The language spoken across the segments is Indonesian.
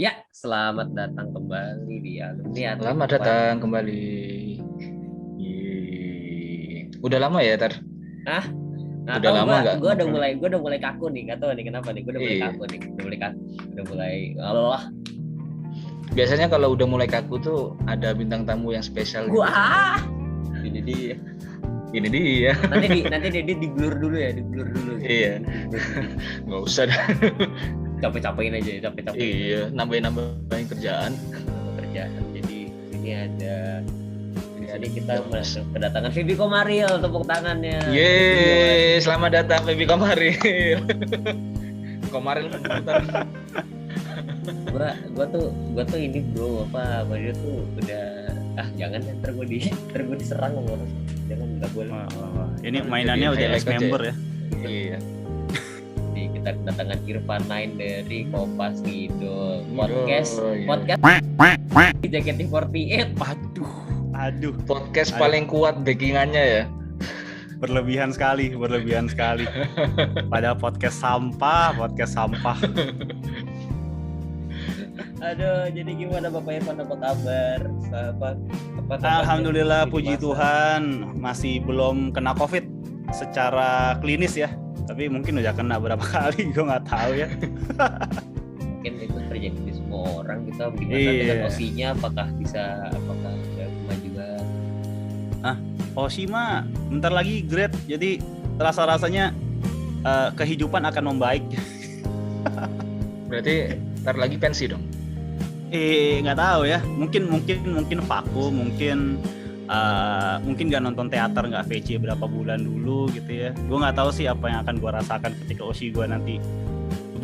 Ya, selamat datang kembali di Alumni Atlet Selamat datang kembali. Udah lama ya, Tar? Nah, Udah tahu lama nggak gue ngobrol? udah mulai kaku nih, nggak tahu nih kenapa nih, gue udah mulai Iya. kaku nih, udah mulai Allah. Biasanya kalau udah mulai kaku tuh ada bintang tamu yang spesial. Wah, ini dia. Ini dia. Nanti dia di blur dulu ya, di blur dulu. Iya. Nggak usah dah. Capek-capekin aja, Iya, nambahin kerjaan. Jadi ini ada. Jadi kita kedatangan Vivi Komaril, tepuk tangannya. Yeay, selamat datang Vivi Komaril. Komaril bentar. Gua tuh ini bro, dia tuh udah jangan ntar gue diserang sama orang. Jangan, nggak boleh. Ini mainannya udah ex-member ya. Iya. Jadi kita kedatangan Irfan Nain dari Kompas Ngidul podcast JKT48. Aduh. Podcast paling kuat backingannya ya. Berlebihan sekali. Pada podcast sampah. Aduh, jadi gimana Bapak Irfan, apa kabar? Alhamdulillah, puji Tuhan masih belum kena COVID secara klinis ya. Tapi mungkin udah kena berapa kali, gue nggak tahu ya. Mungkin itu terjadi di semua orang. Kita gimana dengan OSI-nya? Apakah ada kemajuan? OSI mah bentar lagi grade, jadi rasanya kehidupan akan membaik. Berarti ntar lagi pensi dong? Nggak tahu ya. Mungkin vakum, mungkin nggak nonton teater, nggak VC berapa bulan dulu gitu ya. Gue nggak tahu sih apa yang akan gue rasakan ketika OSI gue nanti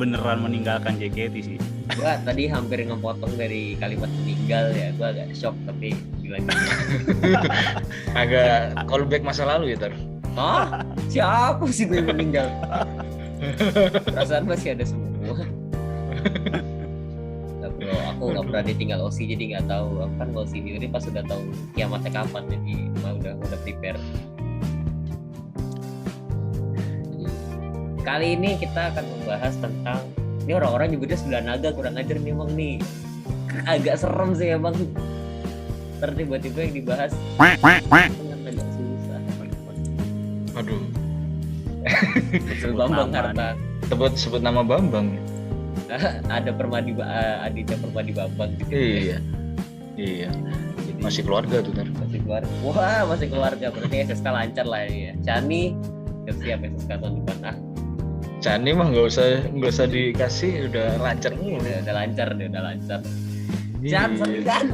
beneran meninggalkan JKT sih. Gue tadi hampir ngepotong dari kalimat meninggal ya. Gue agak shock tapi dilanjutkan. Agak callback masa lalu ya, Tar? Siapa sih gue yang meninggal? Perasaan masih ada semua. Bro, aku nggak pernah ditinggal OSI, jadi nggak tahu. Aku kan OSI ini pas udah tahu kiamatnya kapan, jadi udah prepare. Kali ini kita akan membahas tentang ini orang-orang nyebutnya 9 naga, kurang ajar nih emang nih. Agak serem sih emang. Ntar tiba-tiba yang dibahas agak susah. Aduh. Bambang Harta. Sebut nama Bambang. Ada Aditya Permadi Bambang gitu. Iya. Jadi, masih keluarga tuh, Tar. Masih keluarga. Wah, masih keluarga. Berarti SSK lancar lah ya. Chani siap SSK tahun depan. Chani mah nggak usah dikasih, udah lancar nih. Udah lancar. Chan, kan?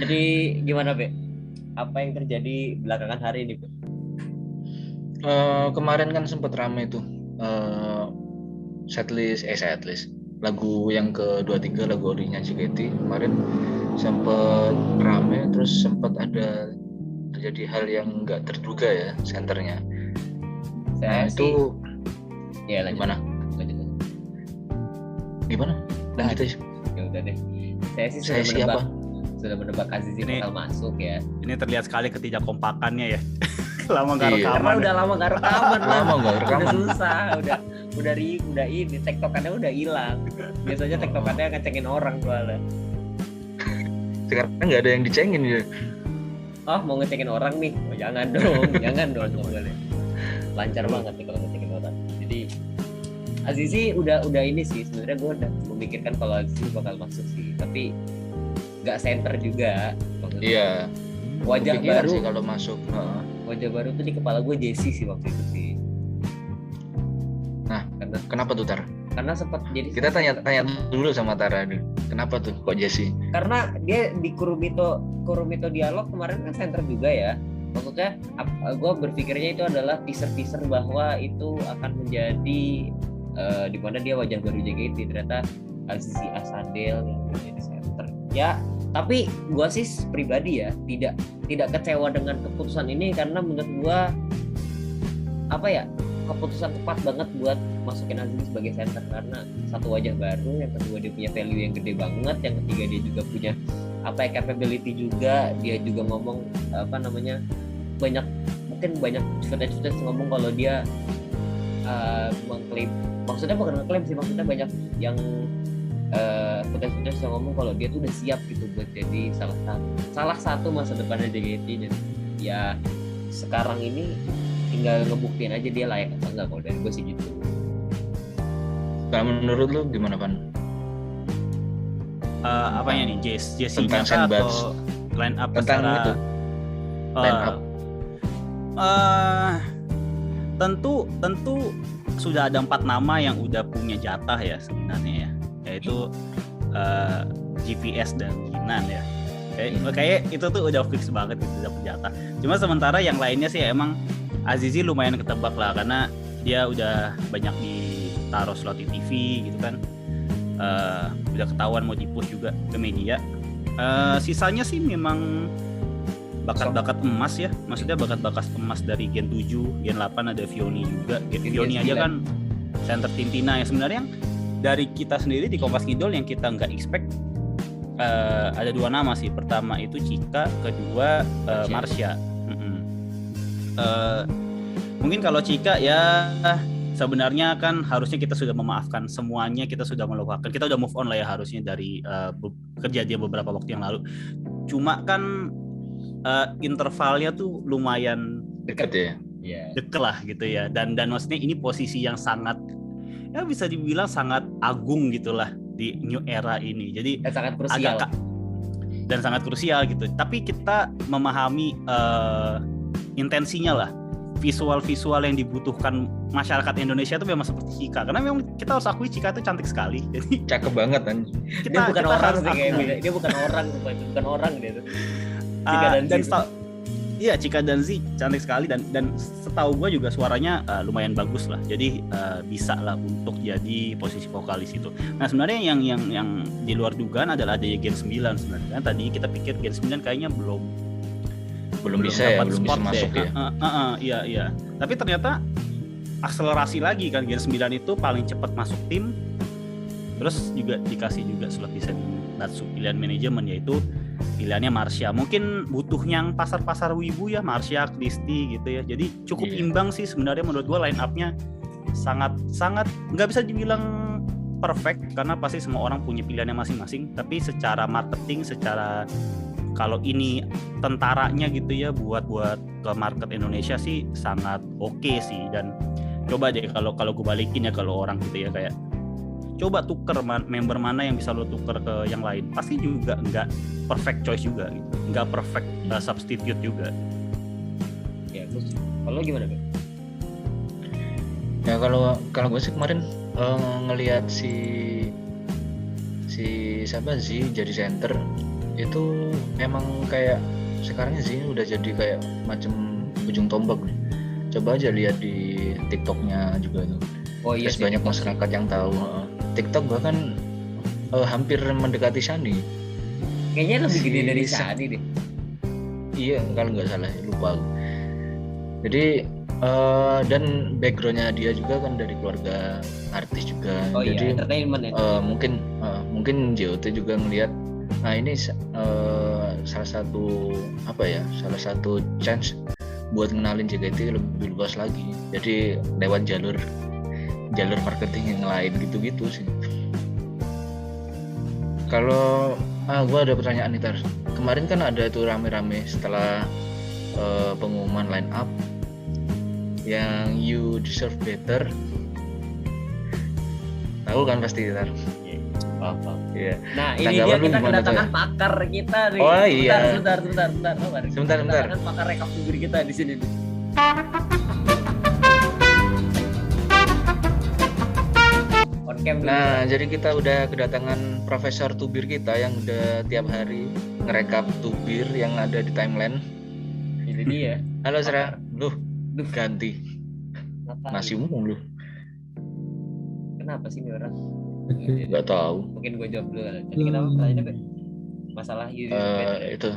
Jadi gimana, Be? Apa yang terjadi belakangan hari ini, Be? Kemarin kan sempat rame tuh. Setlist lagu yang ke-23, lagu orinya JKT kemarin sempat rame, terus sempat ada terjadi hal yang nggak terduga ya senternya. Itu ya lanjut. Gimana? Lanjut aja. Ya udah deh. Saya sudah menebak Azizi bakal masuk ya. Ini terlihat sekali ketidakkompakannya ya. Lama nggak rekaman. Karena udah lama nggak rekaman. Udah susah, udah ini tektokannya udah hilang. Biasanya tektokannya ngecengin orang soalnya. Sekarang nggak ada yang dicengin ya. Mau ngecengin orang nih? Jangan dong, nggak boleh. Lancar banget nih kalau ngecengin orang. Jadi Azizi udah ini sih, sebenarnya gue udah memikirkan kalau Azizi bakal masuk sih, tapi nggak center juga. Iya. Wajah baru sih kalau masuk. Wajah baru tuh di kepala gue Jessie sih waktu itu sih. Nah, kenapa tuh, Tar? Karena sempat jadi kita tanya dulu sama Tara dulu. Kenapa tuh kok Jessie? Karena dia di Kurumito dialog kemarin kan center juga ya. Maksudnya gue berpikirnya itu adalah teaser bahwa itu akan menjadi di mana dia wajah baru JKT. Ternyata Azizi Asadel yang menjadi center. Ya, tapi gue sih pribadi ya tidak kecewa dengan keputusan ini, karena menurut gue keputusan tepat banget buat masukin Azizi sebagai center, karena satu wajah baru, yang kedua dia punya value yang gede banget, yang ketiga dia juga punya capability juga. Dia juga ngomong banyak cerita ngomong kalau dia mengklaim, maksudnya bukan ngeklaim sih, maksudnya banyak yang footage yang ngomong kalau dia tuh udah siap gitu buat jadi salah satu masa depannya JKT, dan ya sekarang ini tinggal ngebuktiin aja dia layak atau enggak. Kalau dari gue sih gitu. Kalau menurut lu gimana, Pan? Apanya nih, Jesse Tentang Jaka Sandbox. atau line up Tentang secara itu, line up. Tentu sudah ada 4 nama yang udah punya jatah ya sebenarnya ya, yaitu GPS dan Jinan ya. Kayak itu tuh udah fix banget, itu udah jatah. Cuma sementara yang lainnya sih emang Azizi lumayan ketebak lah, karena dia udah banyak ditaruh slot di TV gitu kan. Udah ketahuan mau di-push juga ke media. Sisanya sih memang bakat-bakat emas ya, maksudnya bakat-bakat emas dari Gen 7, Gen 8 ada Vioni juga. Vioni aja kan center Tintina yang sebenarnya dari kita sendiri di Kompas Kidul yang kita nggak expect. Ada 2 nama sih, pertama itu Chika, kedua Marsha. Mungkin kalau Chika ya sebenarnya kan harusnya kita sudah memaafkan semuanya, kita sudah melupakan, kita udah move on lah ya harusnya dari kejadian beberapa waktu yang lalu. Cuma kan intervalnya tuh lumayan Dekat ya. deket lah gitu ya, dan maksudnya ini posisi yang sangat ya bisa dibilang sangat agung gitulah di new era ini, jadi sangat krusial dan sangat krusial gitu. Tapi kita memahami intensinya lah, visual yang dibutuhkan masyarakat Indonesia itu memang seperti Chika, karena memang kita harus akui Chika itu cantik sekali, jadi Cakep banget kan. dia bukan orang sih kayak dia bukan orang dia tuh. Chika dan Z cantik sekali, dan setahu gue juga suaranya lumayan bagus lah, jadi bisa lah untuk jadi posisi vokalis itu. Nah sebenarnya yang di luar dugaan adalah adanya Gen 9 sebenarnya. Kan tadi kita pikir Gen 9 kayaknya belum bisa masuk deh. Ya. Iya. Tapi ternyata akselerasi lagi kan, Gen 9 itu paling cepat masuk tim. Terus juga dikasih juga slot di Natsu pilihan manajemen, yaitu pilihannya Marsha. Mungkin butuh yang pasar wibu ya, Marsha, Kristi gitu ya. Jadi cukup imbang sih sebenarnya menurut gua, line up-nya sangat nggak bisa dibilang perfect karena pasti semua orang punya pilihannya masing-masing. Tapi secara marketing, secara kalau ini tentaranya gitu ya buat ke market Indonesia sih sangat oke sih. Dan coba deh kalau gue balikin ya, kalau orang gitu ya, kayak coba tuker member mana yang bisa lo tuker ke yang lain, pasti juga nggak perfect choice juga gitu, nggak perfect substitute juga. Ya terus kalau gimana Ben? Ya kalau gue sih kemarin ngelihat si siapa Z jadi center itu emang kayak sekarang Z udah jadi kayak macam ujung tombak. Coba aja lihat di TikToknya juga tuh. Oh iya, banyak masyarakat yang tahu. TikTok bahkan hampir mendekati Shani. Kayaknya lebih gede dari Shani deh. Iya, kalau nggak salah, lupa. Jadi dan backgroundnya dia juga kan dari keluarga artis juga. Oh jadi, iya, entertainment ya. Mungkin JOT juga ngelihat, nah ini salah satu chance buat ngenalin JKT lebih luas lagi. Jadi lewat jalur marketing yang lain gitu sih. Kalau gue ada pertanyaan nih, Tar. Kemarin kan ada tuh rame-rame setelah pengumuman line up yang You Deserve Better. Tahu kan pasti, Tar? Paham. Iya. Nah ini dia kita kedatangan pakar kita nih. Oh iya. Sebentar. Sebentar. Kedatangan pakar rekap tubir kita di sini. Nah, jadi kita udah kedatangan Profesor Tubir kita yang udah tiap hari ngerekap tubir yang ada di timeline. Ini dia. Halo Sera, lu ganti. Masih umum lu. Kenapa sih ini orang? Gak tahu. Mungkin gue jawab dulu. Jadi kita tanya deh masalah You Deserve Better. Itu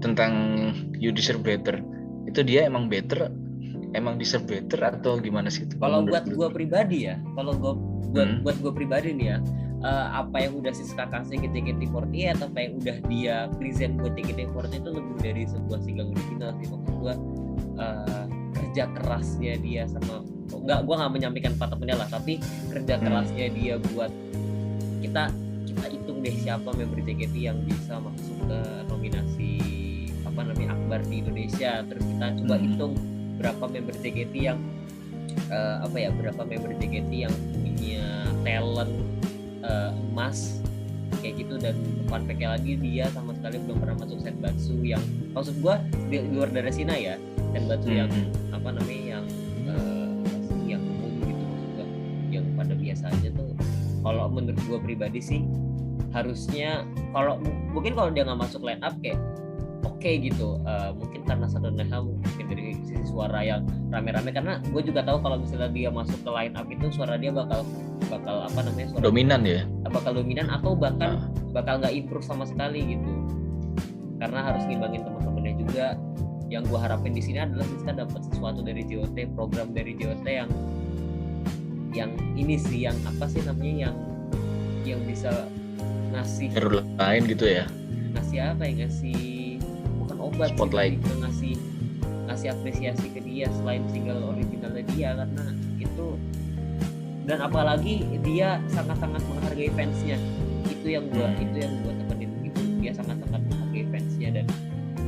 tentang You Deserve Better. Itu dia emang better, emang deserve better atau gimana sih itu? Kalau buat gue pribadi ya, buat gue pribadi nih ya, apa yang udah Siska kasih ke JKT48 apa yang udah dia present buat JKT48 itu lebih dari sebuah single original sih. Maksud gue kerja kerasnya dia sama gue nggak menyampaikan temennya lah, tapi kerja kerasnya dia buat kita hitung deh siapa member JKT yang bisa masuk ke nominasi Akbar di Indonesia. Terus kita coba hitung berapa member JKT yang berapa member JKT yang punya talent emas kayak gitu. Dan fun fact-nya lagi, dia sama sekali belum pernah masuk Senbatsu yang maksud gue di luar dari Sina ya, Senbatsu yang yang umum gitu, maksud gue yang pada biasa aja tuh. Kalau menurut gue pribadi sih harusnya kalau dia nggak masuk line up kayak oke gitu, mungkin karena satu hal mungkin dari sisi suara yang rame-rame, karena gue juga tahu kalau misalnya dia masuk ke line up itu suara dia bakal suara dominan ya, bakal dominan atau bakal nggak improve sama sekali gitu, karena harus ngimbangin teman-temannya juga. Yang gue harapin di sini adalah kita dapat sesuatu dari JOT, program dari JOT yang ini sih, yang yang bisa ngasih hero lain gitu ya, ngasih bukan obat spotlight sih, ngasih apresiasi ke dia selain single originalnya dia, karena itu, dan apalagi dia sangat-sangat menghargai fansnya, itu yang gue tekenin gitu, dia sangat-sangat menghargai fansnya, dan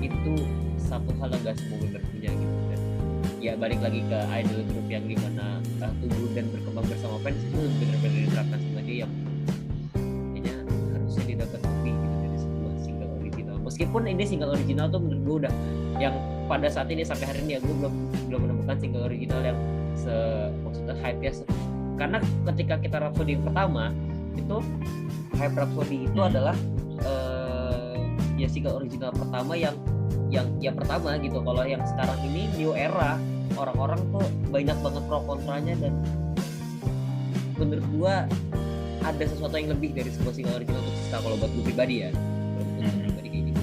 itu satu hal yang gak semua member punya gitu. Dan ya balik lagi ke idol group yang dimana tumbuh dan berkembang bersama fans, itu benar-benar diterapkan sama dia, yang kayaknya harusnya didapat lebih gitu dari sebuah single original. Meskipun ini single original tuh menurut gue udah yang pada saat ini sampai hari ini ya gue belum menemukan single original yang maksudnya hype ya, karena ketika kita Rhapsody pertama itu hype Rhapsody itu adalah ya single original pertama yang pertama gitu. Kalau yang sekarang ini new era, orang-orang tuh banyak banget pro kontranya, dan menurut gua ada sesuatu yang lebih dari sebuah single original untuk Siska kalau buat gue pribadi ya. Pribadi kayak gitu.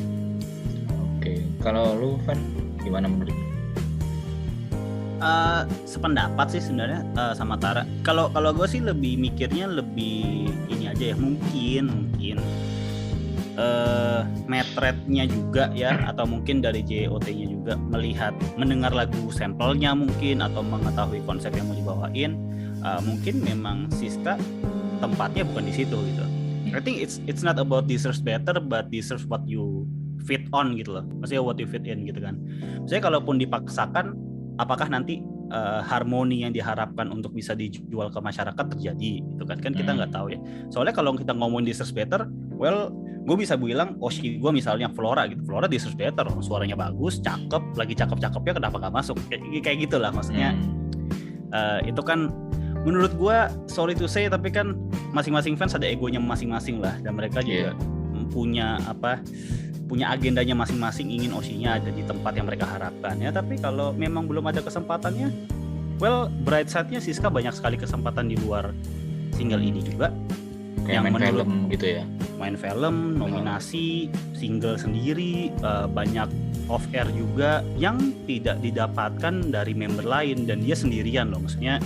Oke, kalau lu Van gimana menurut? Sependapat sih sebenarnya sama Tara. Kalau gue sih lebih mikirnya lebih ini aja ya, mungkin metretnya juga ya, atau mungkin dari JOT-nya juga mendengar lagu sampelnya mungkin, atau mengetahui konsep yang mau dibawain, mungkin memang Siska tempatnya bukan di situ gitu. I think it's not about deserves better, but deserves what you fit on gitu loh. Maksudnya what you fit in gitu kan. Maksudnya kalaupun dipaksakan, apakah nanti harmoni yang diharapkan untuk bisa dijual ke masyarakat terjadi gitu kan kita nggak tahu ya. Soalnya kalau kita ngomong deserves better, well, gue bisa bilang Oshi gue misalnya Flora deserves better, suaranya bagus, lagi cakep-cakepnya kenapa gak masuk, kayak gitulah maksudnya. Itu kan menurut gue, sorry to say, tapi kan masing-masing fans ada egonya masing-masing lah, dan mereka juga punya agendanya masing-masing, ingin Oshinya ada di tempat yang mereka harapkan ya. Tapi kalau memang belum ada kesempatannya, well, bright side-nya Siska banyak sekali kesempatan di luar single ini juga. Kayak main film gitu ya, main film, nominasi, single sendiri, banyak off air juga yang tidak didapatkan dari member lain, dan dia sendirian loh, maksudnya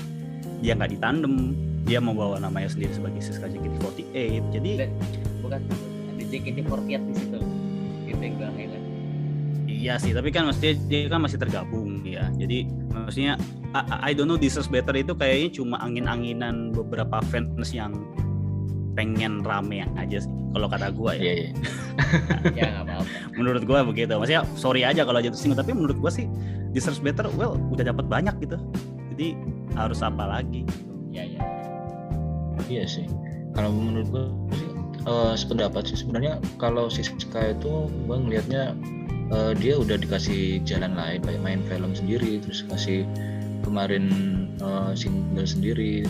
dia nggak ditandem, dia membawa namanya sendiri sebagai Siska JKT48, jadi bukan ada JKT48 di situ, itu yang gak highlight. Iya sih, tapi kan maksudnya dia kan masih tergabung ya, jadi maksudnya I don't know, deserves better itu kayaknya cuma angin-anginan beberapa fans yang pengen rame aja sih kalau kata gue ya. Ya nggak apa-apa. Menurut gue begitu. Maksudnya sorry aja kalau jatuh single, tapi menurut gue sih deserves better, well, udah dapat banyak gitu. Jadi harus apa lagi? Iya sih. Kalau menurut gue sih sependapat sih sebenarnya. Kalau Siska itu gue ngelihatnya dia udah dikasih jalan lain, kayak main film sendiri, terus kasih kemarin single sendiri,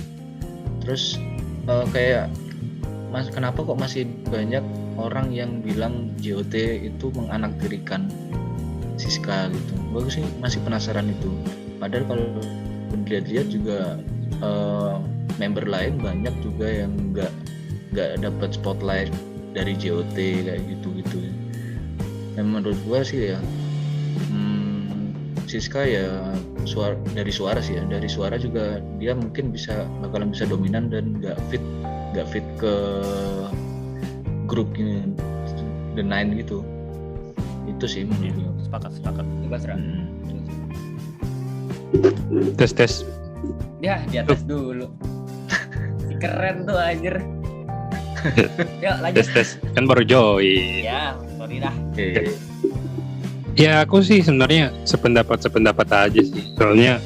terus kayak kenapa kok masih banyak orang yang bilang JOT itu menganaktirikan Siska gitu. Gue sih masih penasaran itu. Padahal kalau dilihat juga member lain banyak juga yang nggak dapat spotlight dari JOT kayak gitu. Dan menurut gue sih ya, Siska ya dari suara juga dia mungkin bakalan bisa dominan dan nggak fit ke grup ini The Nine gitu. Itu sih menurut gue. Sepakat. Bebas Ra. Tes. Ya, di atas dulu. Si keren tuh anjir. Yuk lanjut. Tes. Kan baru join. Ya, sorry dah. Oke. Ya aku sih sebenarnya sependapat aja sih. Soalnya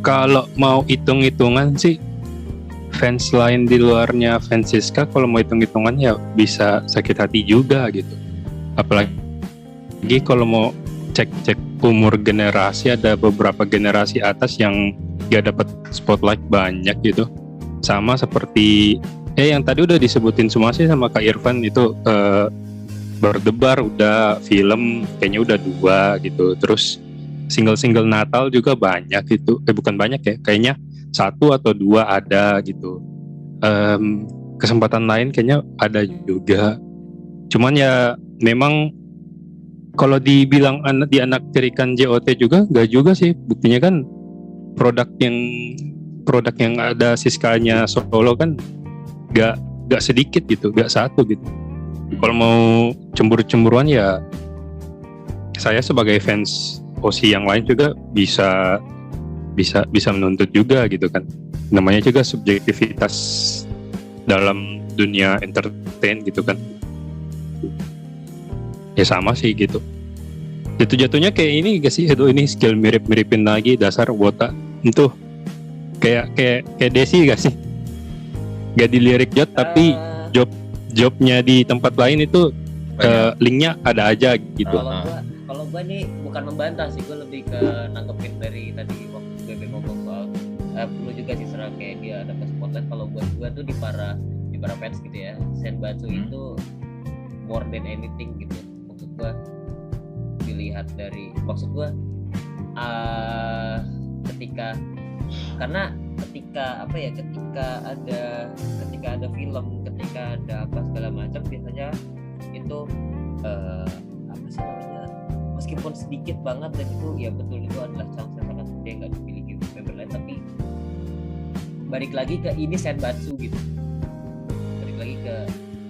kalau mau hitung-hitungan sih fans lain di luarnya fans Siska kalau mau hitung-hitungan ya bisa sakit hati juga gitu. Apalagi kalau mau cek umur generasi, ada beberapa generasi atas yang gak dapat spotlight banyak gitu. Sama seperti yang tadi udah disebutin semua sih sama Kak Irfan itu berdebar udah film kayaknya udah 2 gitu. Terus single Natal juga banyak itu. Bukan banyak ya, kayaknya 1 atau 2 ada gitu. Kesempatan lain kayaknya ada juga. Cuman ya memang kalau dibilang dianaktirikan JOT juga nggak juga sih. Buktinya kan produk yang ada Siskanya Solo kan nggak sedikit gitu, nggak 1 gitu. Kalau mau cemburu-cemburuan ya saya sebagai fans OC yang lain juga bisa menuntut juga gitu kan. Namanya juga subjektivitas dalam dunia entertain gitu kan. Ya sama sih gitu. Jatuhnya kayak ini gak sih? Aduh, ini skill miripin lagi dasar wota. Itu kayak Desi gak sih? Gak dilirik Jot tapi jobnya di tempat lain itu linknya ada aja gitu. Kalau gua nih bukan membantah sih, gua lebih ke nanggepin dari tadi waktu BB ngomong soal perlu juga sih serang kayak dia dapat spotlight. Kalau buat gua tuh di para fans gitu ya, Senbatsu itu more than anything gitu. Maksud gua dilihat dari ketika ada film, ketika ada apa segala macam, biasanya itu apa sih namanya, meskipun sedikit banget, dan itu ya betul itu adalah chance yang sangat gede nggak dimiliki member lain, tapi balik lagi ke ini Senbatsu gitu, balik lagi ke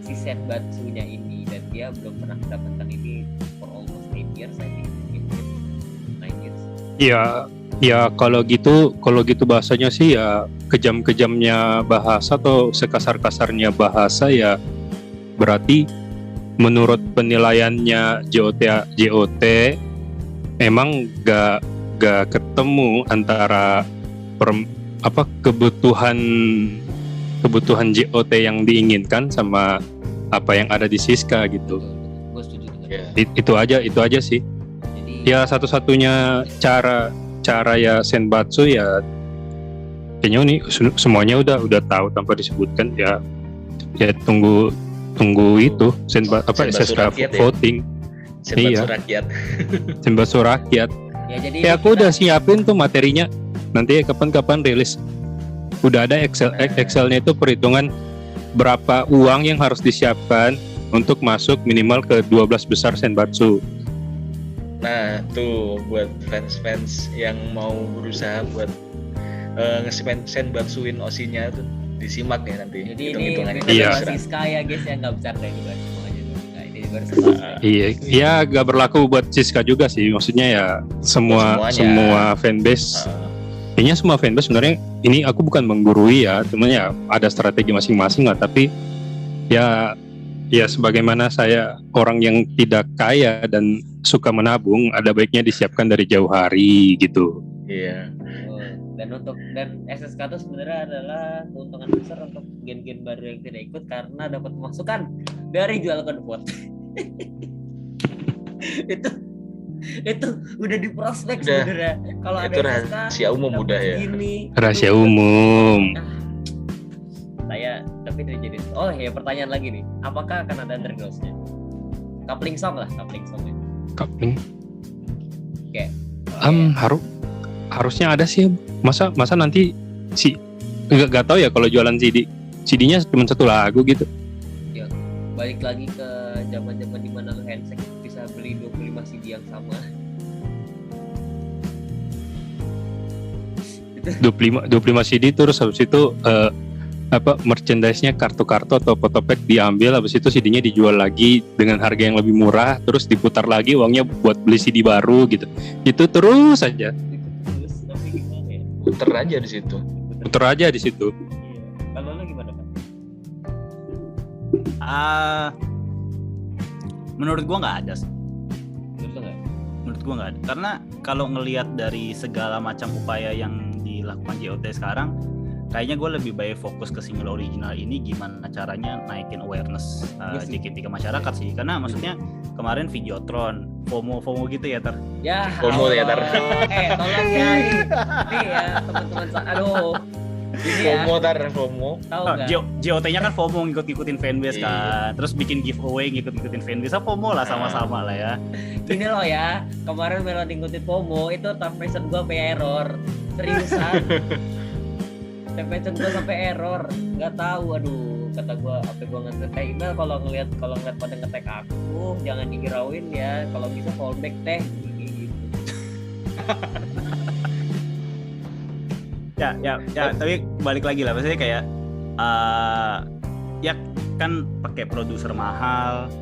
si Senbatsunya ini, dan dia belum pernah mendapatkan ini for almost 8 years I think, 9 years. Ya kalau gitu bahasanya sih ya kejam-kejamnya bahasa atau sekasar-kasarnya bahasa ya berarti menurut penilaiannya JOT emang gak ketemu antara kebutuhan JOT yang diinginkan sama apa yang ada di Siska gitu. Gue setuju dengan Itu aja sih. Jadi, ya satu-satunya cara ya Senbatsu ya kayaknya ini semuanya udah tahu tanpa disebutkan ya tunggu itu Siska voting. Senbatsu rakyat. Senbatsu rakyat. Ya, jadi aku udah siapin tuh materinya, nanti kapan-kapan rilis. Udah ada Excelnya itu perhitungan berapa uang yang harus disiapkan untuk masuk minimal ke 12 besar Senbatsu. Nah tuh buat fans yang mau berusaha buat Senbatsuin OC-nya tuh disimak ya nanti. Jadi ini Siska ya guys, ya nggak bercanda juga semuanya tuh. Nah, ini baru iya nggak berlaku buat Siska juga sih, maksudnya ya semua fanbase. Kayaknya semua fanbase sebenarnya, ini aku bukan menggurui ya, cuman ya ada strategi masing-masing lah, tapi ya sebagaimana saya orang yang tidak kaya dan suka menabung, ada baiknya disiapkan dari jauh hari gitu. Iya. Dan SSK itu sebenarnya adalah keuntungan besar untuk gen-gen baru yang tidak ikut karena dapat pemasukan dari jual knalpot. itu udah di prospek sebenarnya. Kalau ada SSK, rahasia umum udah ya. Rahasia umum. Saya tapi jadi pertanyaan lagi nih, apakah akan ada Undergirls-nya? Coupling songnya. Coupling. Oke. Harusnya ada sih. Masa nanti nggak tahu ya kalau jualan CD-nya cuma 1 lagu gitu. Ya, balik lagi ke zaman-zaman dimana lo handshake bisa beli 25 CD yang sama. 25 CD terus habis itu merchandise-nya, kartu-kartu atau photopack diambil, habis itu CD-nya dijual lagi dengan harga yang lebih murah, terus diputar lagi uangnya buat beli CD baru gitu. Itu terus aja. Terus tapi gimana ya? Puter aja di situ. Puter aja di situ. Iya. Kalau lo gimana, Pak? Menurut gua nggak ada sih. Menurut lo nggak? Menurut gua nggak ada. Karena kalau ngelihat dari segala macam upaya yang dilakukan JOT sekarang, kayaknya gue lebih baik fokus ke single original ini gimana caranya naikin awareness Yes, JKT ke masyarakat sih. Karena maksudnya kemarin Videotron, FOMO gitu ya Ter. Ya. FOMO ya, Tar. Tolong ya nih ya teman-teman. Aduh. Ini ya. FOMO Tar, FOMO. Tahu nggak? JOT-nya kan FOMO ngikut-ngikutin fanbase Iya. kan. Terus bikin giveaway ngikut-ngikutin fanbase. FOMO lah sama-sama lah ya. Ini loh ya, kemarin Melody ngikutin FOMO itu tapesan gue sampai error. Seriusan. Tapesan gue sampai error. Nggak tahu, aduh. Kata gue, apa gue nge-tag email kalau ngeliat pada nge-tag aku, jangan dihirauin ya. Kalau bisa fallback teh. Gitu. Ya, tapi balik lagi lah, maksudnya kayak ya kan pakai produser mahal,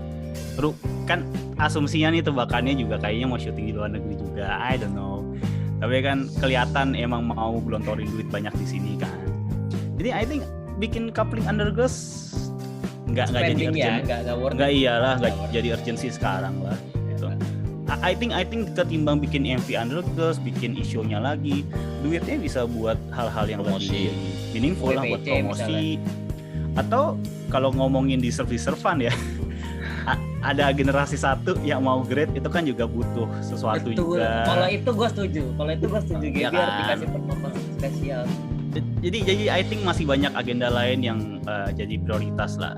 terus kan asumsinya nih tebakannya juga kayaknya mau syuting di luar negeri juga, I don't know. Tapi kan kelihatan emang mau gelontorin duit banyak di sini kan. Jadi I think bikin coupling Under Girls nggak jadi Spending ya, urgent, nggak worth it. nggak iyalah nggak Nggak worth jadi urgency sekarang lah. Gitu. I think ketimbang bikin MV Under Girls, bikin issue-nya lagi, duitnya bisa buat hal-hal yang Promosi. lebih meaningful lah, buat WPC promosi. Atau kalau ngomongin deserve-deservan ya, ada generasi satu yang mau grade itu kan juga butuh sesuatu Betul. juga. Kalau itu gue setuju. Gaby Ya harus kan? dikasih promosi spesial. Jadi I think masih banyak agenda lain yang jadi prioritas lah.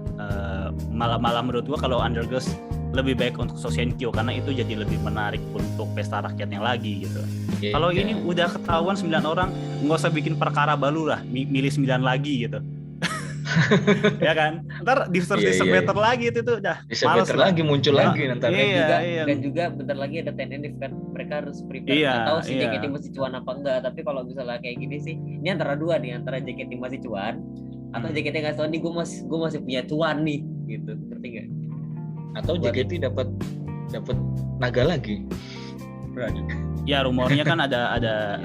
Malah menurut gua kalau Under Girls lebih baik untuk Sosyenkyo karena itu jadi lebih menarik untuk pesta rakyatnya lagi gitu. Yeah, Kalau yeah. ini udah ketahuan 9 orang, nggak usah bikin perkara baru lah, milih 9 lagi gitu. Ya kan? Ntar Iya. better lagi itu tuh udah Bisa males better lah. lagi muncul Ya, lagi nanti. iya. Dan juga bentar lagi ada TNF kan, mereka harus prepare. Iya, Nggak tahu sih iya. JKT masih cuan apa enggak, tapi kalau misalnya kayak gini sih, ini antara dua nih, antara JKT masih cuan atau JKT nggak cuan nih, gue masih punya cuan nih, gitu, ngerti nggak? Atau JKT dapat naga lagi. Ya rumornya kan ada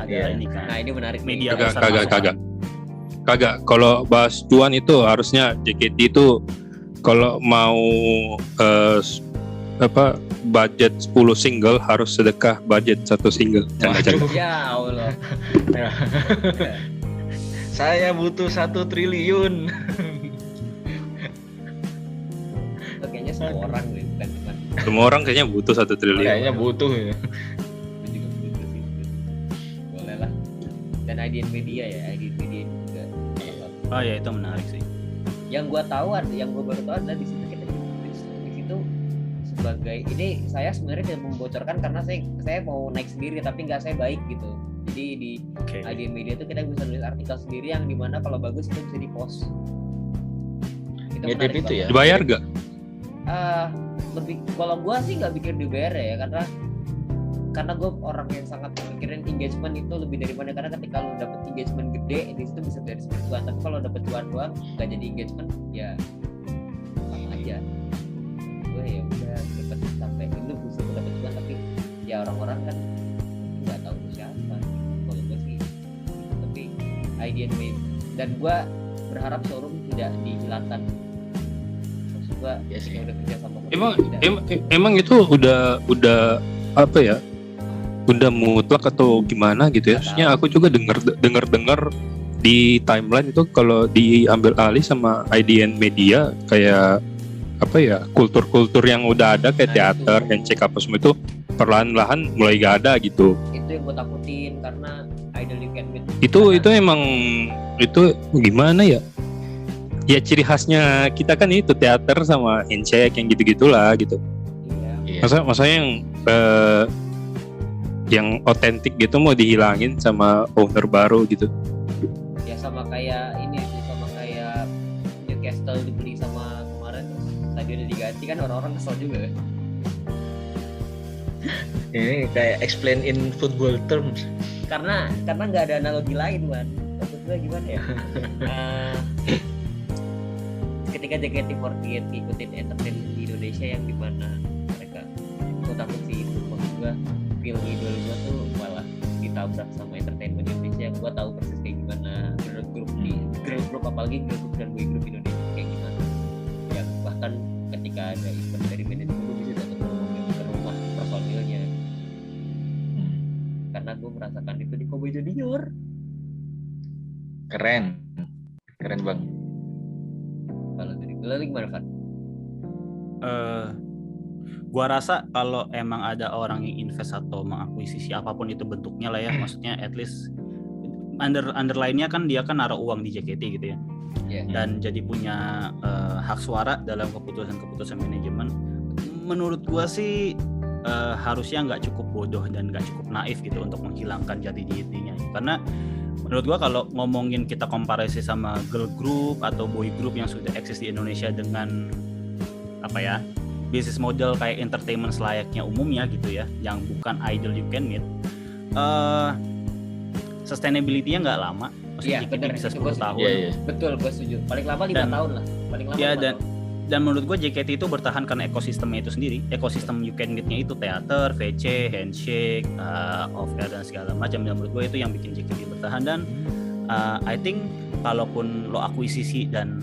Iya. ini kan. Nah ini menarik nih. Media besar Kagak. Kalau bahas cuan itu harusnya JKT itu kalau mau budget 10 single harus sedekah budget 1 single. Canda-canda. Ya Allah. Saya butuh 1 triliun. Itu kayaknya semua orang nih, bukan cuma Semua orang kayaknya butuh 1 triliun. Kayaknya butuh ya. itu juga butuh sih. Boleh lah. Dan IDN Media ya, IDN Media juga. Oh ya itu menarik sih. Yang gue tahu, yang gue baru tahu adalah di situ kita di situ sebagai ini saya sebenarnya tidak membocorkan karena saya mau naik sendiri tapi nggak saya baik gitu. Jadi di Oke. IDN Media itu kita bisa nulis artikel sendiri yang dimana kalau bagus itu bisa di post. Itu Ngedit menarik itu ya? banget. Dibayar gak? Lebih kalau gue sih nggak pikir dibayar ya, karena gue orang yang sangat mikirin engagement itu lebih dari mana, karena ketika lu dapet engagement gede di situ bisa dari cuan, tapi kalau dapet cuan doang nggak jadi engagement ya sama aja. Gue ya udah dapet sampai lu bisa dapet cuan tapi ya orang-orang kan nggak tahu lu siapa. Kalau gue sih tapi IDN main, dan gue berharap showroom tidak dihilangkan. Maksud gue Yes, kita udah kerja sama Emang itu udah apa ya? Udah mutlak atau gimana gitu ya? Maksudnya aku juga dengar di timeline itu kalau diambil alih sama IDN Media kayak apa ya, kultur-kultur yang udah ada kayak teater, NCK apa semua itu perlahan-lahan mulai gak ada gitu. Itu yang gue takutin karena Idol You Can Meet Itu emang itu gimana ya? Ya ciri khasnya kita kan itu teater sama NCK yang gitu-gitulah gitu. Iya. Masa yang otentik gitu mau dihilangin sama owner baru gitu. Ya sama kayak ini sih, sama kayak Newcastle dibeli sama kemarin terus stadionnya diganti kan, orang-orang kesel juga kan. Ini kayak explain in football terms. Karena nggak ada analogi lain, man. Maksud gue gimana ya? ketika JKT48 ngikutin entertainment di Indonesia yang dimana mereka gue takut sih itu maksud gue film idol gue tuh malah ditabrak sama entertainment Indonesia yang gue tahu persis kayak gimana girl group apalagi girl group dan boy group Indonesia kayak gimana, yang bahkan ketika ada event dari manajemen gue bisa datang ke rumah personilnya karena gue merasakan itu di Kobe Junior. Keren bang. Kalau dari lo gimana Van? Gua rasa kalau emang ada orang yang invest atau mengakuisisi apapun itu bentuknya lah ya, maksudnya at least underline-nya kan dia kan naruh uang di JKT gitu ya. Yeah. Dan jadi punya hak suara dalam keputusan manajemen. Menurut gua sih harusnya nggak cukup bodoh dan nggak cukup naif gitu untuk menghilangkan jati dirinya. Karena menurut gua kalau ngomongin kita komparasi sama girl group atau boy group yang sudah eksis di Indonesia dengan apa ya, bisnis model kayak entertainment selayaknya umumnya gitu ya, yang bukan idol you can meet, sustainability-nya nggak lama. Maksudnya JKT bisa 10 tahun. Iya. Betul, gue setuju. Paling lama 5 tahun lah. Paling lama 5 tahun. Dan menurut gue JKT itu bertahan karena ekosistemnya itu sendiri. Ekosistem you can meet-nya itu teater, VC, handshake, off air dan segala macam. Dan menurut gue itu yang bikin JKT bertahan. Dan I think kalaupun lo akuisisi dan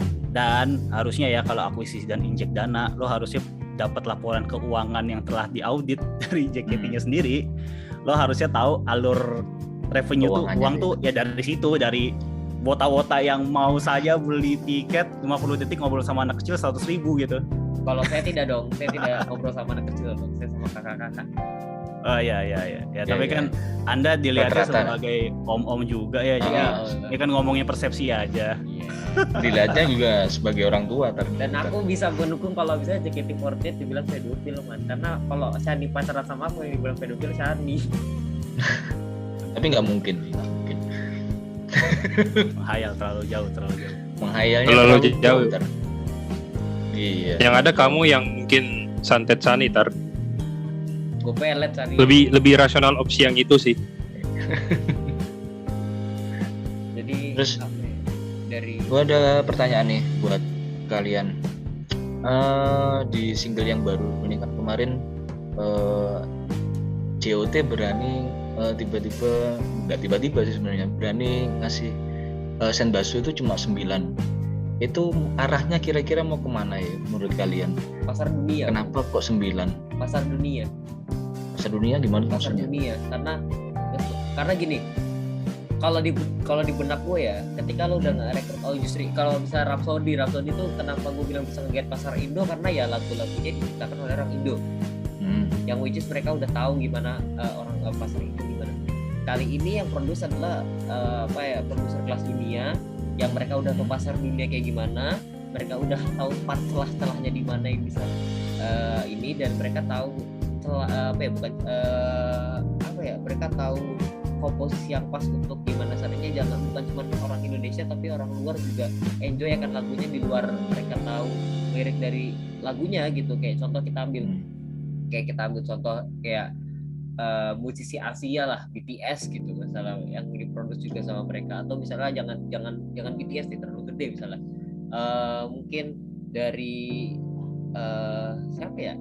harusnya ya kalau akuisisi dan injek dana, lo harusnya dapat laporan keuangan yang telah diaudit dari JKT-nya sendiri. Lo harusnya tahu alur revenue tuh, uang tuh ya dari situ, dari wota-wota yang mau saja beli tiket 50 detik ngobrol sama anak kecil 100.000 gitu. Kalau saya tidak dong, saya tidak ngobrol sama anak kecil dong, saya sama kakak-kakak. Oh iya. Tapi kan Anda dilihatnya sebagai om-om juga ya, jadi ini kan ngomongin persepsi aja. Iya. Dilihatnya juga sebagai orang tua. Dan aku bisa mendukung kalau bisa JKT48 dibilang pedofil man, karena kalau Shani pacaran sama aku yang dibilang pedofil Shani. Tapi nggak mungkin. Menghayal terlalu jauh. Menghayalnya terlalu jauh. Iya. Yang ada kamu yang mungkin santet sanitar. Gue pelet Shani. Lebih rasional opsi yang itu sih. Jadi terus dari gue ada pertanyaan nih buat kalian. Di single yang baru ini kan kemarin JOT berani nggak tiba-tiba sih sebenarnya berani ngasih senbasu itu cuma 9. Itu arahnya kira-kira mau kemana ya menurut kalian? Pasar dunia. Kenapa kok 9? Pasar dunia. Pasar dunia gimana Pasar maksudnya? dunia karena gini, kalau di benak gue ya, ketika lo udah nge-rekrut industri, kalau bisa Rhapsody itu kenapa gue bilang bisa nge-get pasar Indo, karena ya lagu-lagunya diciptakan oleh orang Indo. Yang which is mereka udah tahu gimana orang pasar itu gimana. Kali ini yang produce adalah produser kelas dunia, yang mereka udah tahu pasar dunia kayak gimana, mereka udah tahu part celah-celahnya di mana yang bisa ini, dan mereka tahu mereka tahu komposisi yang pas untuk gimana caranya, jangan bukan cuma orang Indonesia tapi orang luar juga enjoy akan lagunya di luar mereka tahu lirik dari lagunya gitu. Kayak contoh kita ambil contoh kayak musisi Asia lah, BTS gitu misalnya, yang diproduksi juga sama mereka. Atau misalnya jangan BTS nih, terlalu gede misalnya, mungkin dari siapa ya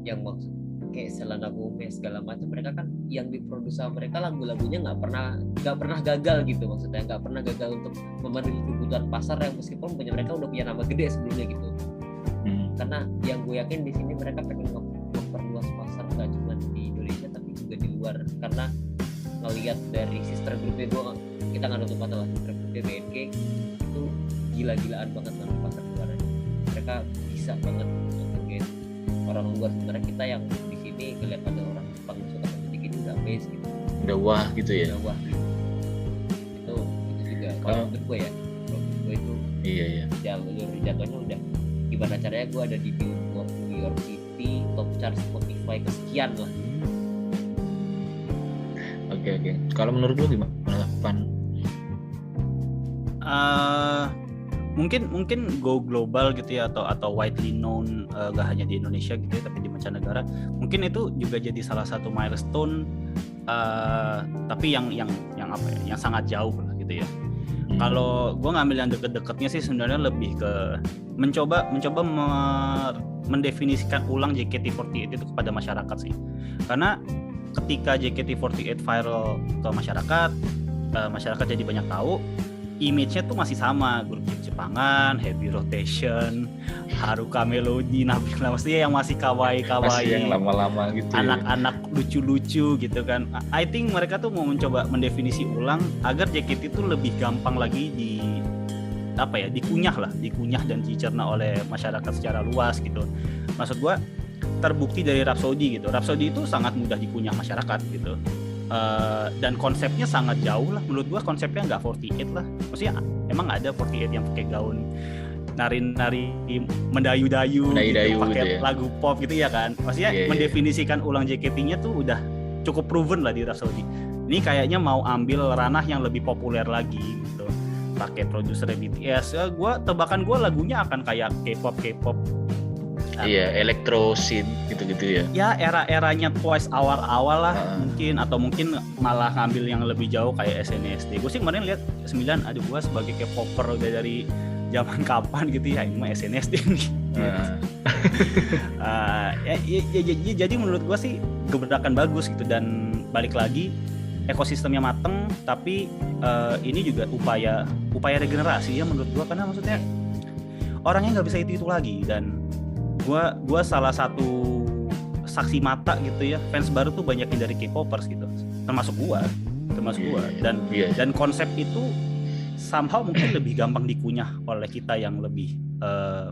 yang maksud kayak Selena Gomez segala macam, mereka kan yang diproduksi sama mereka lagu-lagunya nggak pernah gagal gitu, maksudnya nggak pernah gagal untuk memenuhi kebutuhan pasar yang meskipun mereka udah punya nama gede sebelumnya gitu. Karena yang gue yakin di sini mereka pengen memperluas pasar nggak cuma di Indonesia tapi juga di luar, karena ngelihat dari sister groupnya kita nggak nutup mata lah, sister groupnya BNK itu gila-gilaan banget sama pasar luar. Mereka bisa banget untuk orang luar, sebenarnya kita yang di sini ngeliat ada orang Jepang suka musik itu udah amazed gitu, udah wah gitu ya. Udah wah gitu. Itu juga kalau menurut gue ya, itu iya jatuhnya udah gimana caranya gue ada di Billboard New York City top chart Spotify kesekian lah. Oke. Kalau menurut lu gimana, Pan? Mungkin go global gitu ya, atau widely known, gak hanya di Indonesia gitu ya tapi di mancanegara. Mungkin itu juga jadi salah satu milestone, tapi yang apa ya, yang sangat jauh lah gitu ya. Kalau gue ngambil yang deket-deketnya sih sebenarnya lebih ke mencoba mendefinisikan ulang JKT48 itu kepada masyarakat sih. Karena ketika JKT48 viral ke masyarakat, masyarakat jadi banyak tahu, image-nya tuh masih sama, grup Jepangan, Heavy Rotation, Haruka Melody, Nabila, maksudnya yang masih kawaii Masih yang lama-lama gitu. anak-anak lucu-lucu gitu kan. I think mereka tuh mau mencoba mendefinisi ulang agar JKT itu lebih gampang lagi dikunyah dan dicerna oleh masyarakat secara luas gitu. Maksud gua terbukti dari Rhapsody gitu. Rhapsody itu sangat mudah dikunyah masyarakat gitu. Dan konsepnya sangat jauh lah menurut gua, konsepnya nggak 48 lah, maksudnya emang ada 48 yang pakai gaun nari-nari mendayu-dayu gitu, pakai gitu ya. lagu pop gitu ya kan, maksudnya mendefinisikan ulang JKT-nya tuh udah cukup proven lah di Rhapsody. Ini kayaknya mau ambil ranah yang lebih populer lagi gitu, pakai produser BTS. Tebakan gua lagunya akan kayak K-pop Iya, electro scene gitu-gitu ya. Ya era-eranya Twice awal-awal lah mungkin, atau mungkin malah ngambil yang lebih jauh kayak SNSD. Gue sih kemarin lihat 9, aduh gue sebagai K-popper udah dari zaman kapan gitu ya, ini mah SNSD nih. Jadi menurut gue sih gebrakan bagus gitu, dan balik lagi ekosistemnya mateng, tapi ini juga upaya regenerasi ya menurut gue, karena maksudnya orangnya nggak bisa itu lagi. Dan gue salah satu saksi mata gitu ya, fans baru tuh banyak yang dari K-popers gitu, termasuk gue dan konsep itu somehow mungkin lebih gampang dikunyah oleh kita yang lebih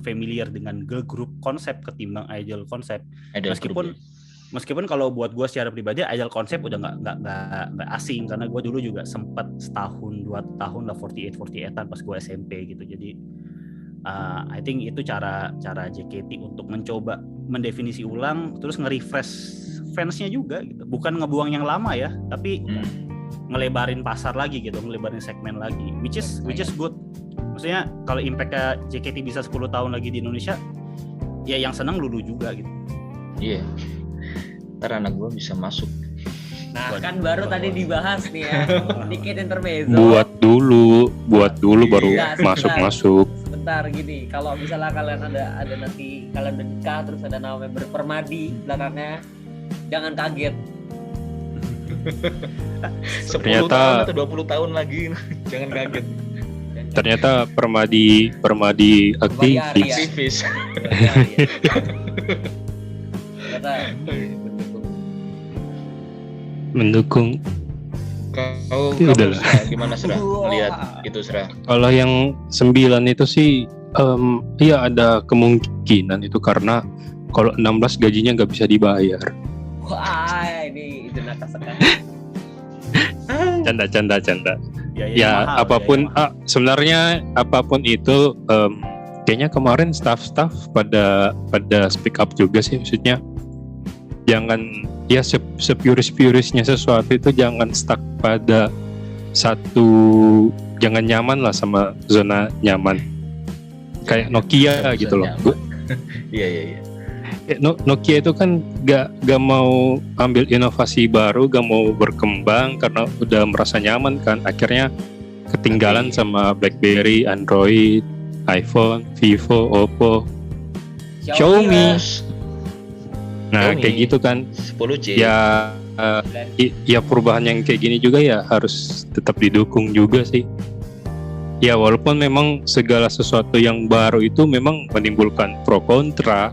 familiar dengan girl group konsep ketimbang idol konsep. Meskipun kalau buat gue secara pribadi idol konsep udah nggak asing, karena gue dulu juga sempat setahun 2 tahun lah 48-48an pas gue SMP gitu. Jadi I think itu cara JKT untuk mencoba mendefinisi ulang, terus nge-refresh fansnya juga gitu. Bukan ngebuang yang lama ya, tapi ngelebarin pasar lagi gitu, ngelebarin segmen lagi, which is good. Maksudnya kalau impactnya JKT bisa 10 tahun lagi di Indonesia, ya yang senang lulu juga gitu. Iya. Ntar anak gue bisa masuk. Nah kan baru tadi dibahas nih ya, dikit intermezzo. Buat dulu baru masuk. Bentar gini, kalau misalnya kalian ada nanti kalian udah nikah terus ada nama member Permadi belakangnya, jangan kaget. 10 tahun atau 20 tahun lagi, jangan kaget. Ternyata Permadi aktivis. Ternyata mendukung. Kau gimana Sra? Melihat itu Sra? Kalau yang 9 itu sih iya ada kemungkinan itu, karena kalau 16 gajinya nggak bisa dibayar. Wah, ini jenaka sekali. Canda. Ya mahal, apapun sebenarnya apapun itu kayaknya kemarin staff pada speak up juga sih, maksudnya jangan ya sepuris-purisnya sesuatu itu jangan stuck pada satu, jangan nyaman lah sama zona nyaman kayak Nokia gitu loh. Iya. Nokia itu kan gak mau ambil inovasi baru, gak mau berkembang karena udah merasa nyaman kan, akhirnya ketinggalan sama BlackBerry, Android, iPhone, Vivo, Oppo, Xiaomi. Nah kayak gitu kan 10C. Ya perubahan yang kayak gini juga ya harus tetap didukung juga sih. Ya walaupun memang segala sesuatu yang baru itu memang menimbulkan pro kontra,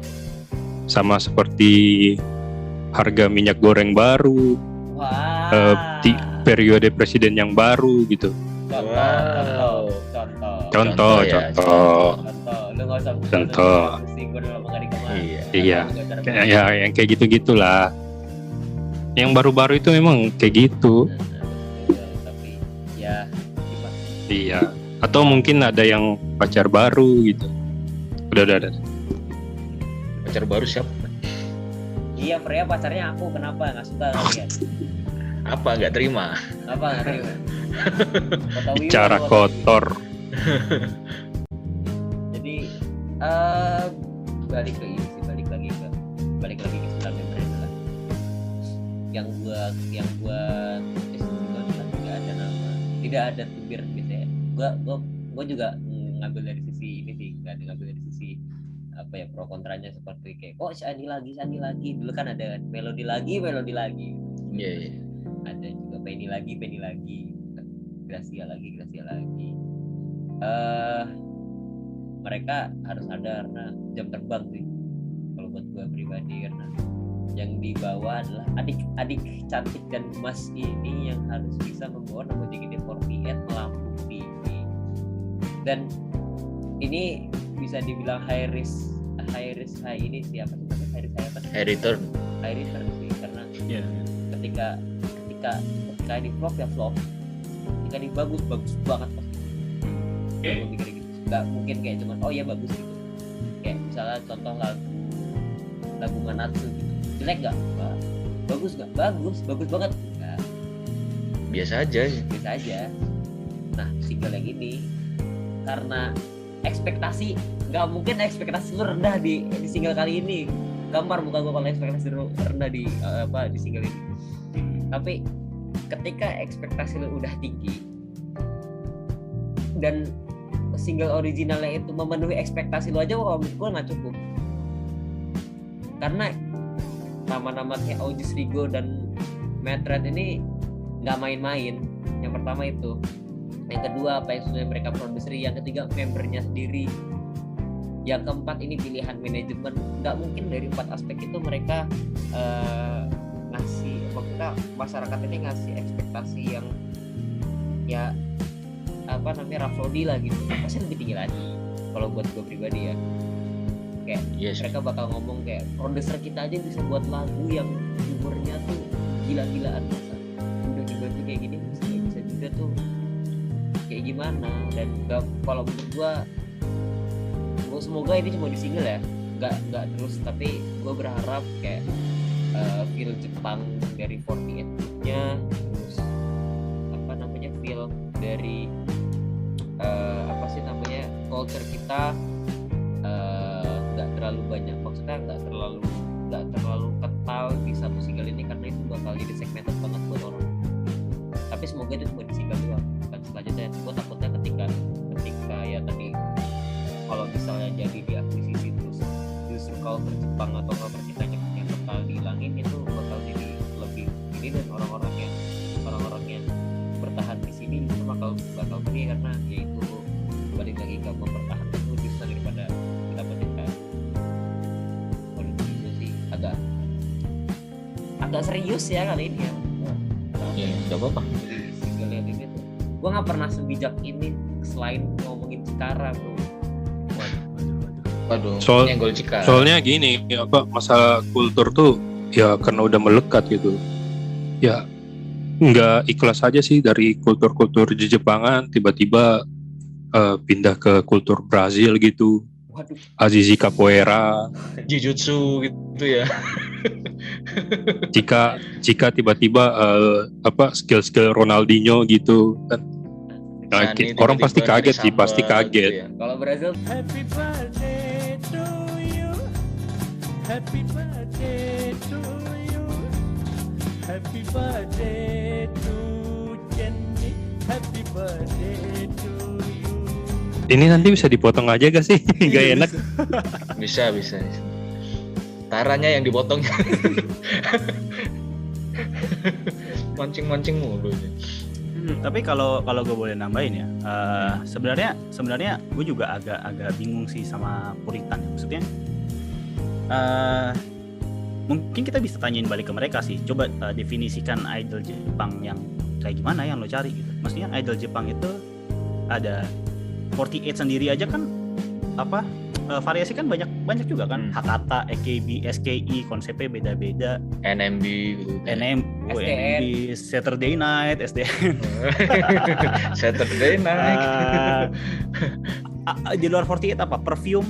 sama seperti harga minyak goreng baru, periode presiden yang baru gitu. Contoh. Lu nggak usah contoh. Iya. Ya yang kayak gitu-gitulah. Yang baru-baru itu memang kayak gitu. Tapi ya gimana? Iya. Atau mungkin ada yang pacar baru gitu. Udah. Pacar baru siapa? Iya, Freya pacarnya aku, kenapa nggak suka kalian? Apa nggak terima? Bicara kotor. Jadi balik lagi ke 9 member itu lah. Yang gua tulis itu adalah tidak ada tubir gitu ya. gue juga ngambil dari sisi ini sih, nggak ngambil dari sisi apa ya pro kontranya, seperti kayak Shani lagi dulu kan ada melodi lagi Iya. ada juga Penny lagi Gracia lagi mereka harus sadar, nah jam terbang sih kalau buat gue pribadi, karena yang dibawa adalah adik cantik dan emas ini yang harus bisa membawa nama JKT48 melambung tinggi. Dan ini bisa dibilang high risk ini siapa sih namanya, high return sih, karena ketika ini flop ya flop, ketika ini bagus banget pasti. Gue mikir gitu, nggak mungkin kayak cuman bagus gitu. Kayak misalnya contoh lagu Manatsu gitu, jelek nggak? Bagus nggak? Bagus banget. Nggak. Biasa aja. Nah, single yang ini karena ekspektasi, nggak mungkin ekspektasi lu rendah di single kali ini. Gampar muka gue kalau ekspektasi lu rendah di single ini. Tapi ketika ekspektasi lu udah tinggi dan single originalnya itu memenuhi ekspektasi lu aja, menurut gue nggak cukup. Karena nama-nama kayak August Rigo dan Madrid ini nggak main-main. Yang pertama itu. Yang kedua, apa yang sudah mereka produseri. Yang ketiga, membernya sendiri. Yang keempat, ini pilihan manajemen. Nggak mungkin dari 4 aspek itu mereka ngasih, maksudnya masyarakat ini ngasih ekspektasi yang ya rhapsody lah gitu. Pasti lebih tinggi lagi kalau buat gue pribadi ya. Kayak mereka bakal ngomong kayak produser kita aja bisa buat lagu yang umurnya tuh gila-gilaan, masa udah dibantu kayak gini bisa juga tuh kayak gimana. Dan kalau menurut gue semoga ini cuma di single ya, nggak terus, tapi gue berharap kayak feel Jepang dari 48-nya, terus feel dari culture kita nggak terlalu banyak, maksudnya nggak terlalu kental di satu single ini, karena itu bakal jadi segmented banget buat orang. Tapi semoga itu cuma di single doang, dan selanjutnya gue takutnya ketika ya tadi kalau misalnya jadi diakuisisi terus justru culture Jepang atau culture kita yang bakal dihilangin, itu bakal jadi lebih ini, dan orang-orang yang bertahan di sini itu bakal pergi, karena yaitu balik lagi ke mempertahankan itu bisa daripada mendapatkan. Kalau itu sih agak serius ya kali ini ya. Nggak apa-apa. Single yang ini tuh gue nggak pernah sebijak ini selain ngomongin Cikara, bro. Waduh, nyenggol Cikara. Soalnya gini, masalah kultur tuh ya karena udah melekat gitu. Ya nggak ikhlas aja sih dari kultur-kultur Jepangan tiba-tiba pindah ke kultur Brazil gitu. Waduh. Azizi Capoeira, Jujutsu gitu ya. Jika tiba-tiba skill Ronaldinho gitu kan. Orang pasti kaget sih, pasti kaget. Gitu ya. Kalau Brazil, Happy birthday to you, happy birthday to you, happy birthday to Jenny, happy birthday to you. Ini nanti bisa dipotong aja gak sih? Gak enak. Bisa. Taranya yang dipotong. Mancing mulu. Tapi kalau gue boleh nambahin ya, sebenarnya gue juga agak bingung sih sama Puritan. Maksudnya mungkin kita bisa tanyain balik ke mereka sih. Coba definisikan idol Jepang yang kayak gimana yang lo cari gitu. Maksudnya idol Jepang itu ada 48 sendiri aja kan variasi kan banyak juga kan. Hakata, AKB, SKI, konsepnya beda-beda. NMB gitu. NMB, Saturday Night, SDN. Saturday Night. Di luar 48 apa? Perfume.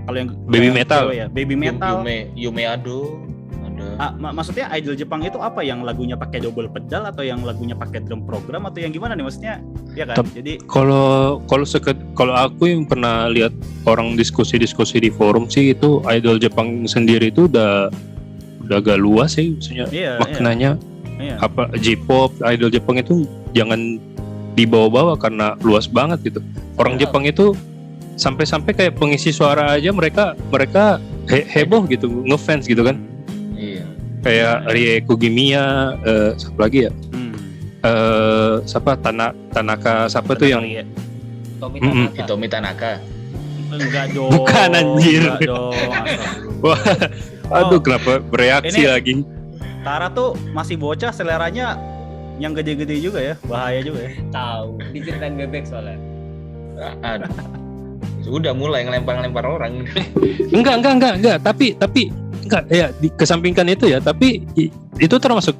Kalau yang Baby Metal ya, Baby Metal. Yume Ado. Maksudnya idol Jepang itu apa, yang lagunya pakai double pedal atau yang lagunya pakai drum program atau yang gimana nih, maksudnya ya kan? Jadi kalau aku yang pernah lihat orang diskusi di forum sih, itu idol Jepang sendiri itu udah agak luas sih, maksudnya maknanya. Apa J-pop, idol Jepang itu jangan dibawa-bawa karena luas banget gitu. Orang Iya. Jepang itu sampai-sampai kayak pengisi suara aja mereka heboh gitu, ngefans gitu kan. Iya. Kayak Rie Kugimiya, siapa lagi ya? Siapa Tanaka siapa tuh yang Tommy Mm-mm. Tanaka. Hitomi Tanaka. Enggak dong. Bukan, anjir. Enggak dong. Astagfirullah. Wah, aduh kenapa bereaksi Ini- lagi? Tara tuh masih bocah, seleranya yang gede-gede juga ya, bahaya juga ya. Tahu, diceritain bebek soalnya. Aduh. Sudah mulai ngelempar-lempar orang. Enggak, tapi enggak ya dikesampingkan itu ya, tapi itu termasuk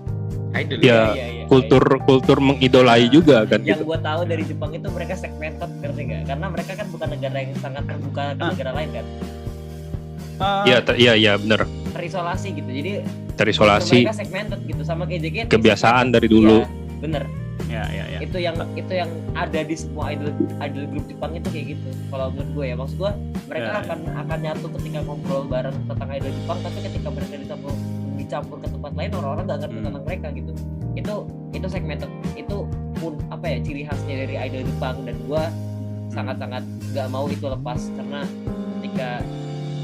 Idol. ya Iya. kultur mengidolai juga kan Yang gitu. gue tahu dari Jepang itu mereka segmented, ngerti nggak? Karena mereka kan bukan negara yang sangat terbuka ke negara lain kan, Iya benar, terisolasi gitu. Jadi terisolasi, mereka segmented gitu sama kayak JKT. kebiasaan dari dulu. Iya, bener. Ya. Itu yang ada di semua idol grup Jepang itu kayak gitu. Kalau menurut gue ya, maksud gue mereka Ya. akan nyatu ketika ngobrol bareng tentang idol Jepang, tapi ketika mereka dicampur ke tempat lain, orang-orang nggak ngerti tentang mereka gitu. Itu segmented, itu pun apa ya, ciri khasnya dari idol Jepang, dan gue sangat-sangat nggak mau itu lepas. Karena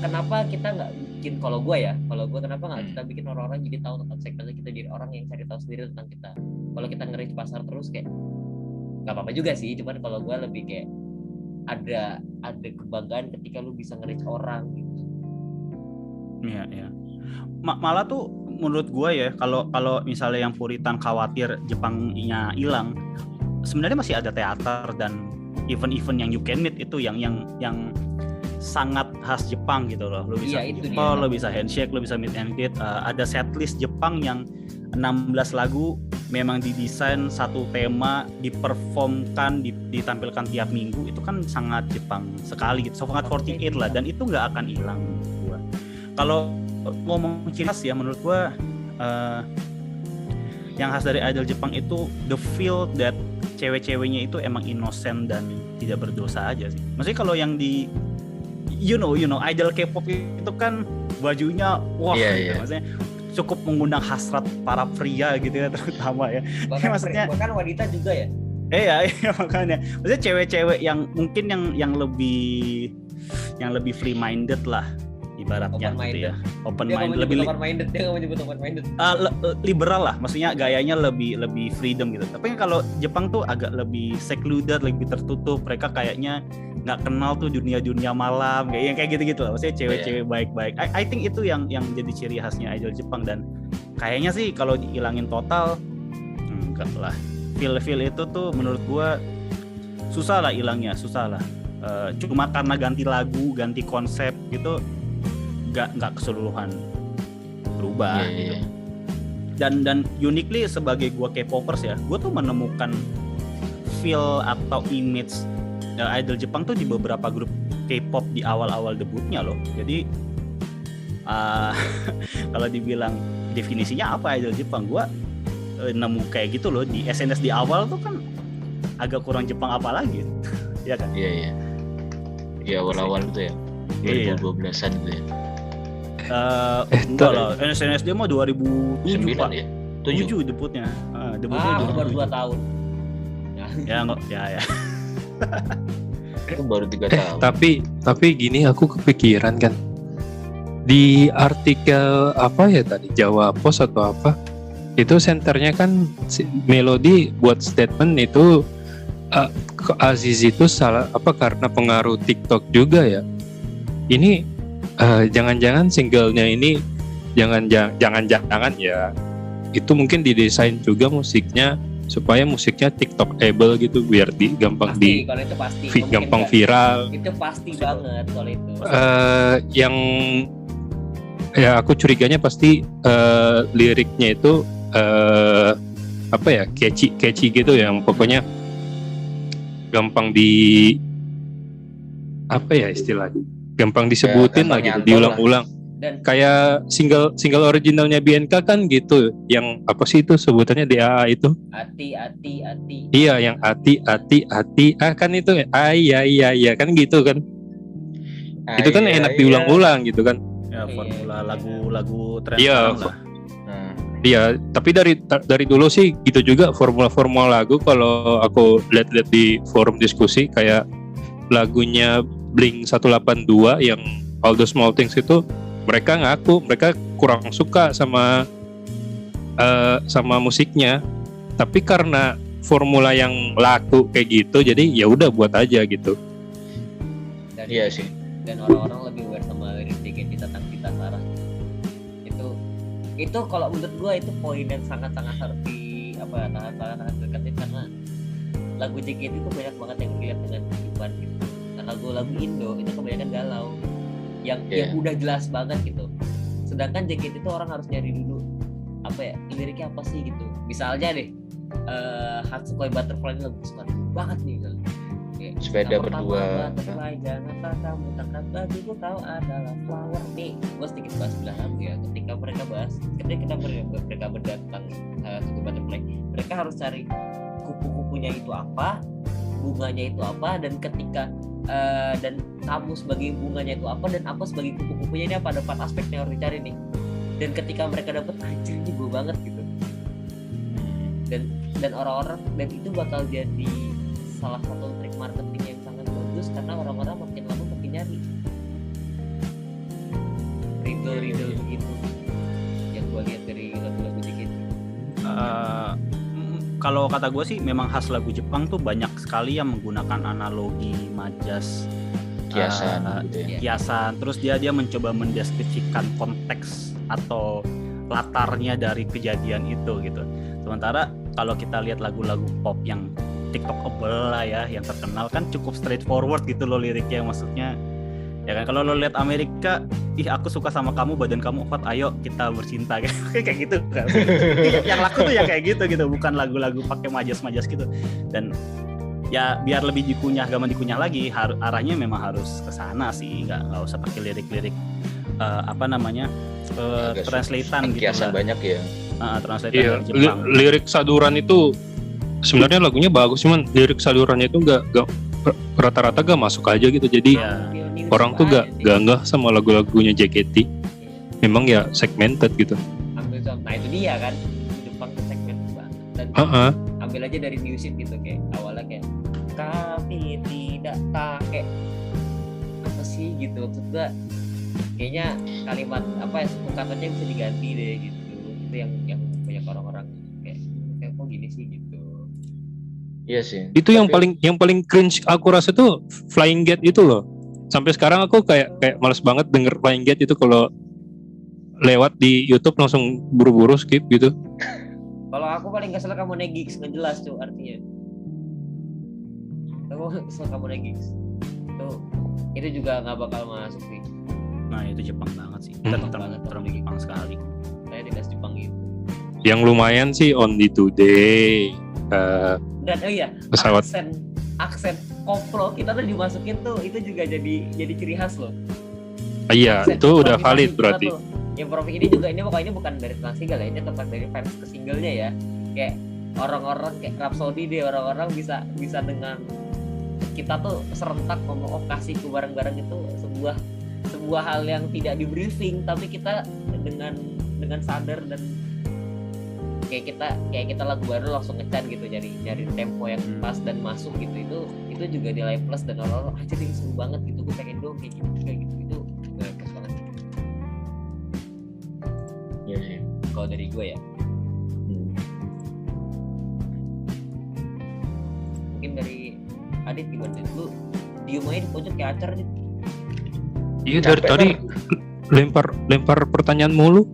kenapa kita nggak bikin, kalau gue kenapa nggak kita bikin orang-orang jadi tahu tentang segmen kita, jadi orang yang cari tahu sendiri tentang kita. Kalau kita nge-reach pasar terus kayak nggak apa-apa juga sih, cuman kalau gue lebih kayak ada kebanggaan ketika lu bisa nge-reach orang gitu. Iya. Malah tuh menurut gue ya, kalau misalnya yang puritan khawatir Jepangnya hilang, sebenarnya masih ada teater dan event-event yang you can meet itu yang sangat khas Jepang gitu loh. Lo bisa Iya, itu video call, dia. lo bisa handshake, lo bisa meet and greet. Ada setlist Jepang yang 16 lagu memang didesain satu tema, diperformkan, ditampilkan tiap minggu. Itu kan sangat Jepang sekali gitu. Sangat 48 lah, dan itu nggak akan hilang menurut gua. Kalau ngomong ciri khas ya, menurut gua yang khas dari idol Jepang itu the feel that cewek-ceweknya itu emang innocent dan tidak berdosa aja sih. Maksudnya kalau yang di you know idol K-pop itu kan bajunya wah Iya, gitu. iya. Maksudnya cukup mengundang hasrat para pria gitu ya, terutama ya. Maksudnya- bahkan wanita juga ya. Iya makanya. Maksudnya cewek-cewek yang mungkin yang lebih free minded lah ibaratnya gitu ya. Open Dia nggak minded, menyebut lebih open minded. liberal lah, maksudnya gayanya lebih freedom gitu. Tapi kalau Jepang tuh agak lebih secluded, lebih tertutup. Mereka kayaknya nggak kenal tuh dunia malam, kayak gitu lah. Maksudnya cewek-cewek baik-baik. I think itu yang jadi ciri khasnya idol Jepang, dan kayaknya sih kalau dihilangin total enggak lah. Feel itu tuh menurut gua susah lah hilangnya, susah lah. Cuma karena ganti lagu, ganti konsep gitu, nggak keseluruhan berubah. Iya. Dan uniquely sebagai gua K-popers ya, gua tuh menemukan feel atau image idol Jepang tuh di beberapa grup K-pop di awal-awal debutnya loh. Jadi kalau dibilang definisinya apa idol Jepang, gua nemu kayak gitu loh di SNS di awal tuh kan agak kurang Jepang apa lagi. Ya kan? Iya. Iya, awal-awal itu ya. Iya. 2012-an gitu ya. Enggak lah, SNSD mah 2007 Pak. 9 ya. 7 debutnya. Debutnya Baru 2 2007. tahun. Ya. Itu baru 3 tahun. Tapi gini, aku kepikiran kan di artikel apa ya tadi, Jawa Post atau apa, itu senternya kan Melody buat statement itu Aziz itu salah apa karena pengaruh TikTok juga ya. Ini jangan-jangan singlenya ini jangan-jangan ya itu mungkin didesain juga musiknya supaya musiknya TikTokable gitu, biar gampang Pasti, kalau itu pasti. Nggak mungkin gampang nggak. viral. Itu pasti banget kalau itu. Yang ya aku curiganya pasti liriknya itu apa ya, catchy gitu, yang pokoknya gampang apa ya istilahnya, gampang disebutin lah gitu, diulang-ulang. Dan Kayak single originalnya BNK kan gitu, yang apa sih itu sebutannya DAA itu? hati. Iya, yang hati kan itu iya kan gitu kan. Itu kan enak diulang-ulang gitu kan. Ya formula lagu-lagu tren Iya, sekarang lah. Iya, tapi dari dulu sih gitu juga formula lagu. Kalau aku lihat-lihat di forum diskusi kayak lagunya Blink 182 yang All the Small Things itu, mereka ngaku mereka kurang suka sama musiknya. Tapi karena formula yang laku kayak gitu, jadi ya udah buat aja gitu. Dan, Iya sih. dan orang-orang lebih aware sama lirik JKT tentang Cinta Sarah. Itu kalau menurut gue itu poin yang sangat-sangat harus sangat dekatin, karena lagu JKT itu banyak banget yang relate dengan kehidupan gitu. Nah lagu-lagu Indo itu kebanyakan galau yang udah jelas banget gitu. Sedangkan JKT itu orang harus nyari dulu liriknya apa sih gitu. Misalnya deh Hatsukoi Butterfly ini lagu kesukaan banget nih kan. Sepeda berdua. Butterfly, janganlah kamu takkan bagiku kau adalah flower. Nih gue sedikit bahas belakang ya. Ketika mereka berdatang Hatsukoi Butterfly, mereka harus cari kupu-kupunya itu apa, bunganya itu apa, dan ketika dan kamu sebagai bunganya itu apa, dan apa sebagai kupu-kupunya ini apa, ada 4 aspek yang harus dicari nih. Dan ketika mereka dapet, anjir ini gue banget gitu. Dan orang-orang, dan itu bakal jadi salah satu trik marketing yang sangat bagus, karena orang-orang makin lama makin nyari riddle gitu yang gue lihat dari lagu-lagu JKT. Kalau kata gue sih memang khas lagu Jepang tuh banyak sekali yang menggunakan analogi, majas, Kiasan gitu ya. kiasan. Terus dia mencoba mendeskripsikan konteks atau latarnya dari kejadian itu gitu. Sementara kalau kita lihat lagu-lagu pop yang TikTokable lah ya, yang terkenal kan cukup straightforward gitu loh liriknya, maksudnya ya kan. Kalau lo lihat Amerika, aku suka sama kamu, badan kamu hot, ayo kita bercinta kayak gitu kan. Yang laku tuh ya kayak gitu, bukan lagu-lagu pakai majas-majas gitu. Dan ya biar lebih dikunyah, gampang dikunyah lagi, arahnya memang harus ke sana sih, nggak usah pakai lirik-lirik translatean gitu kiasan lah. banyak ya. Translatean Iya, dari Jepang. lirik saduran itu sebenarnya lagunya bagus, cuman lirik sadurannya itu nggak rata-rata gak masuk aja gitu. Jadi orang tuh gak nggak sama lagu-lagunya JKT. Memang ya segmented gitu. Ambil contoh, nah itu dia kan, Jepang tuh segmented banget. Dan ambil aja dari music gitu, kayak awalnya kayak kami tidak kayak apa sih gitu, maksud gua kayaknya kalimat suku katanya bisa diganti deh gitu. Itu yang banyak orang-orang kayak kok gini sih gitu. Iya sih. Itu yang paling cringe aku rasa tuh Flying Gate itu loh. Sampai sekarang aku kayak males banget denger Flying Gate itu, kalau lewat di YouTube langsung buru-buru skip gitu. Kalau aku paling kesel kamu Gigs, nggak jelas tuh artinya. Aku kesel kamu Gigs. Itu juga nggak bakal masuk sih. Nah itu Jepang banget sih, terlalu Jepang sekali. Saya tidak Jepang gitu. Yang lumayan sih Only Today. Dan pesawat. aksen koplo kita tuh dimasukin tuh, itu juga jadi ciri khas loh. Iya, itu udah valid berarti. Yang Prof ini juga, ini pokoknya bukan dari tentang single ya, ini tentang dari fans ke singlenya ya. Kayak orang-orang kayak Rhapsody deh, orang-orang bisa dengan kita tuh serentak ngomong kasih ke bareng-bareng itu sebuah hal yang tidak di briefing, tapi kita dengan sadar dan kayak kita lagu baru langsung ngecan gitu, nyari tempo yang pas dan masuk gitu. Itu juga nilai plus, dan orang-orang aja ini seru banget gitu, gue pengen dong kayak gitu itu keren banget. Iya sih. Kalau dari gue ya. Mungkin dari Adit gimana? Lu diem aja di pojok kayak acar nih. Iya, dari tadi lempar pertanyaan mulu.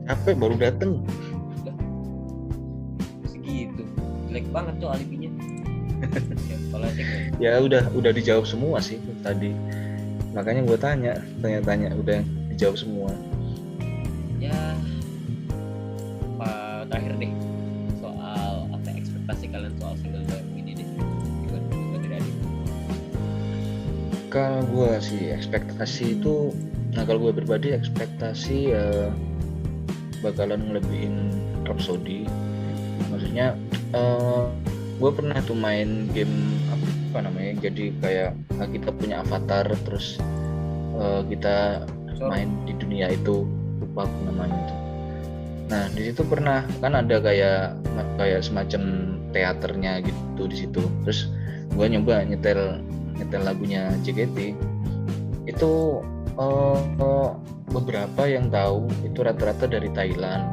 Capek baru dateng. Segitu. Jelek banget tuh alibinya. Ya udah dijawab semua sih tadi. Makanya gue tanya udah dijawab semua. Ya. Terakhir deh. Soal ekspektasi kalian soal single baru ini deh. Gimana dari Adit? Kalau gue sih ekspektasi itu, kalau gue pribadi ekspektasi bakalan ngelebihin Rhapsody. Maksudnya gue pernah tuh main game apa namanya, jadi kayak kita punya avatar, terus kita main di dunia itu. lupa aku namanya itu. Nah di situ pernah kan ada kayak semacam teaternya gitu di situ. Terus gue nyoba nyetel lagunya JKT itu, beberapa yang tahu itu rata-rata dari Thailand.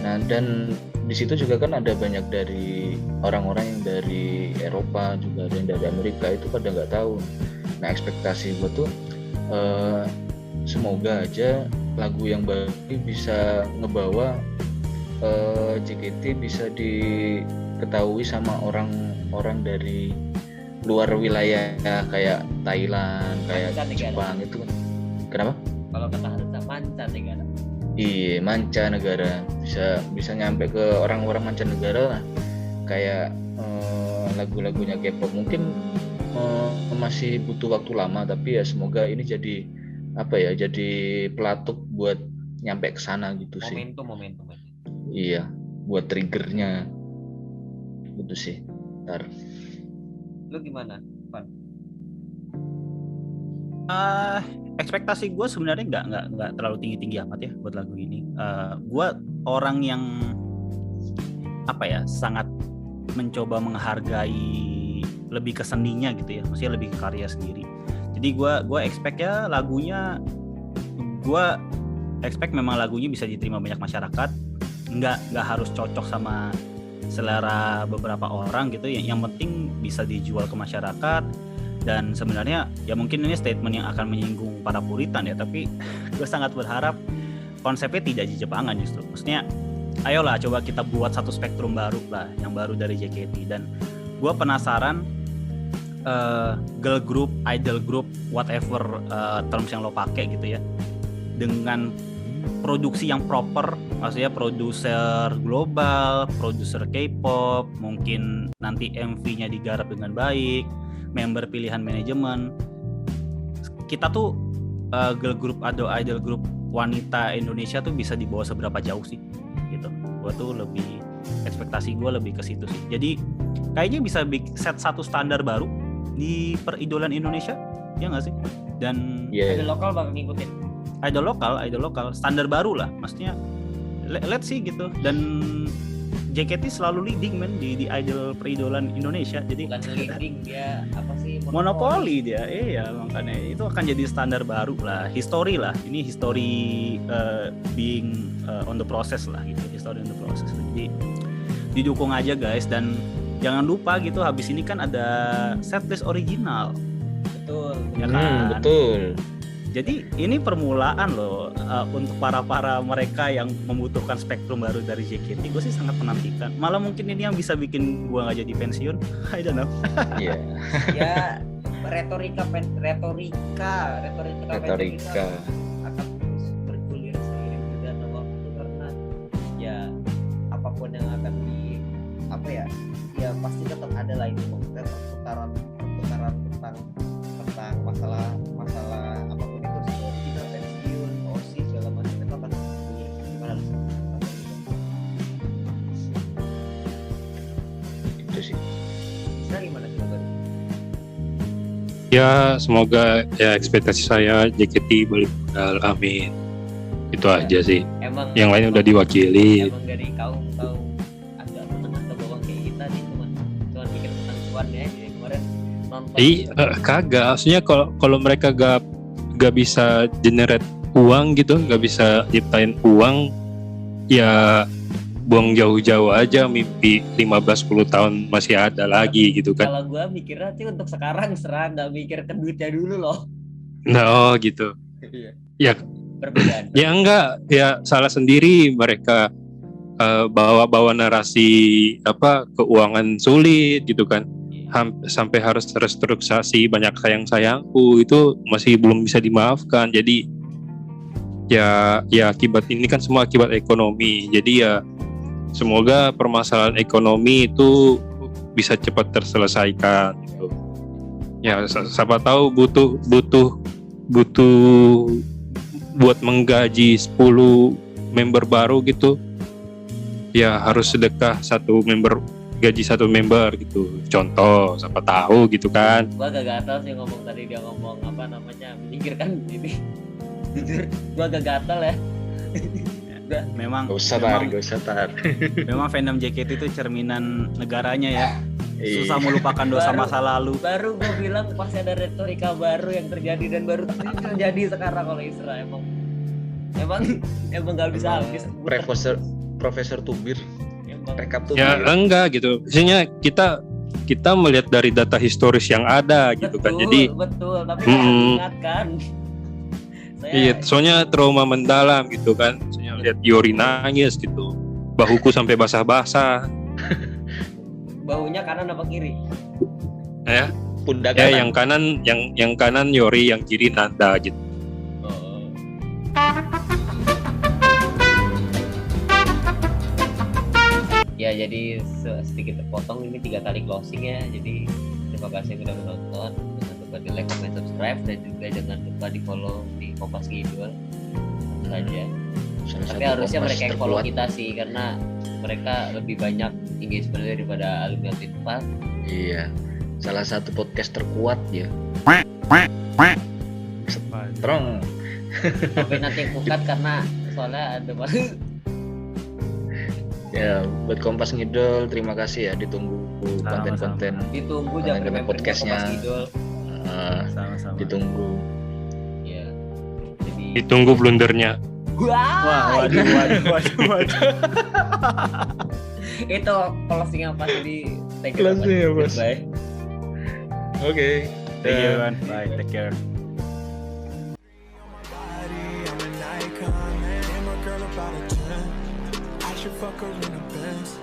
Nah dan di situ juga kan ada banyak dari orang-orang yang dari Eropa, juga ada yang dari Amerika, itu pada nggak tahu. Nah ekspektasi gue tuh semoga aja lagu yang baru ini bisa ngebawa JKT bisa diketahui sama orang-orang dari luar wilayah kayak Thailand, kayak Jepang itu kan. Kenapa? Kalau kata Hansa mancanegara. Iya, mancanegara, bisa nyampe ke orang-orang mancanegara lah. Kayak lagu-lagunya K-pop mungkin masih butuh waktu lama, tapi ya semoga ini jadi jadi pelatuk buat nyampe ke sana gitu sih. Momentum. Iya, buat triggernya gitu sih. Ntar. Lu gimana, Van? Ekspektasi gue sebenarnya nggak terlalu tinggi amat ya buat lagu ini. Gue orang yang sangat mencoba menghargai lebih ke seninya gitu ya, maksudnya lebih ke karya sendiri. Jadi gue expect ya lagunya, gue expect memang lagunya bisa diterima banyak masyarakat, nggak harus cocok sama selera beberapa orang gitu. Yang penting bisa dijual ke masyarakat. Dan sebenarnya ya mungkin ini statement yang akan menyinggung para puritan ya, tapi gue sangat berharap konsepnya tidak Jepangan justru. Maksudnya ayolah coba kita buat satu spektrum baru lah, yang baru dari JKT. Dan gue penasaran girl group, idol group, whatever terms yang lo pakai gitu ya, dengan produksi yang proper, maksudnya produser global, produser K-pop, mungkin nanti MV-nya digarap dengan baik, member pilihan manajemen. Kita tuh girl group atau idol group wanita Indonesia tuh bisa dibawa seberapa jauh sih gitu. Gue tuh lebih, ekspektasi gue lebih ke situ sih. Jadi kayaknya bisa set satu standar baru di peridolan Indonesia, ya nggak sih? Dan idol lokal bakal ngikutin. Idol lokal standar baru lah, maksudnya let's see gitu. Dan JKT selalu leading di idol peridolan Indonesia. Jadi bukan leading, dia apa sih, monopoli dia. Iya, makanya itu akan jadi standar baru lah, history lah. Ini history being on the process lah gitu, history on the process. Jadi didukung aja guys, dan jangan lupa gitu habis ini kan ada setlist original. Betul. Ya kan? Betul. Jadi ini permulaan loh untuk para mereka yang membutuhkan spektrum baru dari JKT. Gue sih sangat menantikan. Malah mungkin ini yang bisa bikin gue nggak jadi pensiun. I don't know. Iya. Ya retorika akan terus bergulir seiring berjalannya waktu, karena ya apapun yang akan ya pasti tetap ada lah itu, maksudnya perputaran tentang masalah apapun itu, kita pensiun, OSIS segala macam itu akan bergulir. Gimana lu? Itu sih. Nah, gimana sih Bang? Ya semoga ya ekspektasi saya JKT balik modal, amin. Itu aja sih. Emang yang lain udah diwakili. Emang dari kaum agak menengah ke bawah kayak kita nih, cuma mikir tentang cuan ya. Jadi kemarin nonton. Kagak, maksudnya kalau mereka gak bisa generate uang gitu, gak bisa ciptain uang, ya buang jauh-jauh aja, mimpi 15-10 tahun masih ada lagi gitu kan. Kalau gue mikirnya sih untuk sekarang gak mikir ke duitnya dulu loh. Nah, gitu. Ya Perbedaan. Ya enggak, ya salah sendiri mereka bawa narasi keuangan sulit gitu kan. Sampai harus restrukturisasi banyak sayangku, itu masih belum bisa dimaafkan. Jadi ya akibat ini kan semua akibat ekonomi. Jadi ya semoga permasalahan ekonomi itu bisa cepat terselesaikan gitu. Ya siapa tahu butuh buat menggaji 10 member baru gitu. Ya harus sedekah gaji satu member gitu. Contoh, siapa tahu gitu kan. Gua agak gatal sih ngomong tadi, dia ngomong menyingkirkan ini. Jujur gua agak gatal ya. Memang Gak usah tar. memang fandom JKT itu cerminan negaranya ya. Iya. Susah melupakan dosa Baru- masa lalu. Baru gue bilang pasti ada retorika baru yang terjadi dan baru terjadi sekarang kalau Isra emang nggak bisa habis. Profesor Tubir Emang. rekap tuh. Ya enggak gitu. Maksudnya kita melihat dari data historis yang ada gitu kan. Jadi betul tapi Mm-mm. saya ingatkan. iya, soalnya trauma mendalam gitu kan. Maksudnya lihat Yori nangis gitu. Bahuku sampai basah-basah. Baunya kanan apa kiri? Ya, pundak ya kanan. yang kanan Yori, yang kiri Nanda gitu. Oh. Ya jadi sedikit terpotong ini 3 kali closing ya. Jadi terima kasih sudah menonton. Jangan lupa di like, comment, subscribe dan juga jangan lupa di follow di Kompas Ngidul saja. Salah Tapi satu harusnya kompas mereka yang follow terkuat. kita sih karena mereka lebih banyak engagement daripada alumni Unpad. Iya. Salah satu podcast terkuat ya. Strong. Tapi nanti yang bukat karena soalnya ada Ya, buat Kompas Ngidol terima kasih ya, ditunggu Sama-sama. konten-konten ditunggu Konten jangan podcastnya. Kompas Ngidul. Sama-sama. ditunggu. Ya. Jadi Ditunggu blundernya. Wah, waduh. itu closing yang pas di take Closing ya, Bos. Bye. Oke. Thank you, man. Bye. Take care. I'm an icon, man. And my girl about a 10. I should fuck her in a Benz.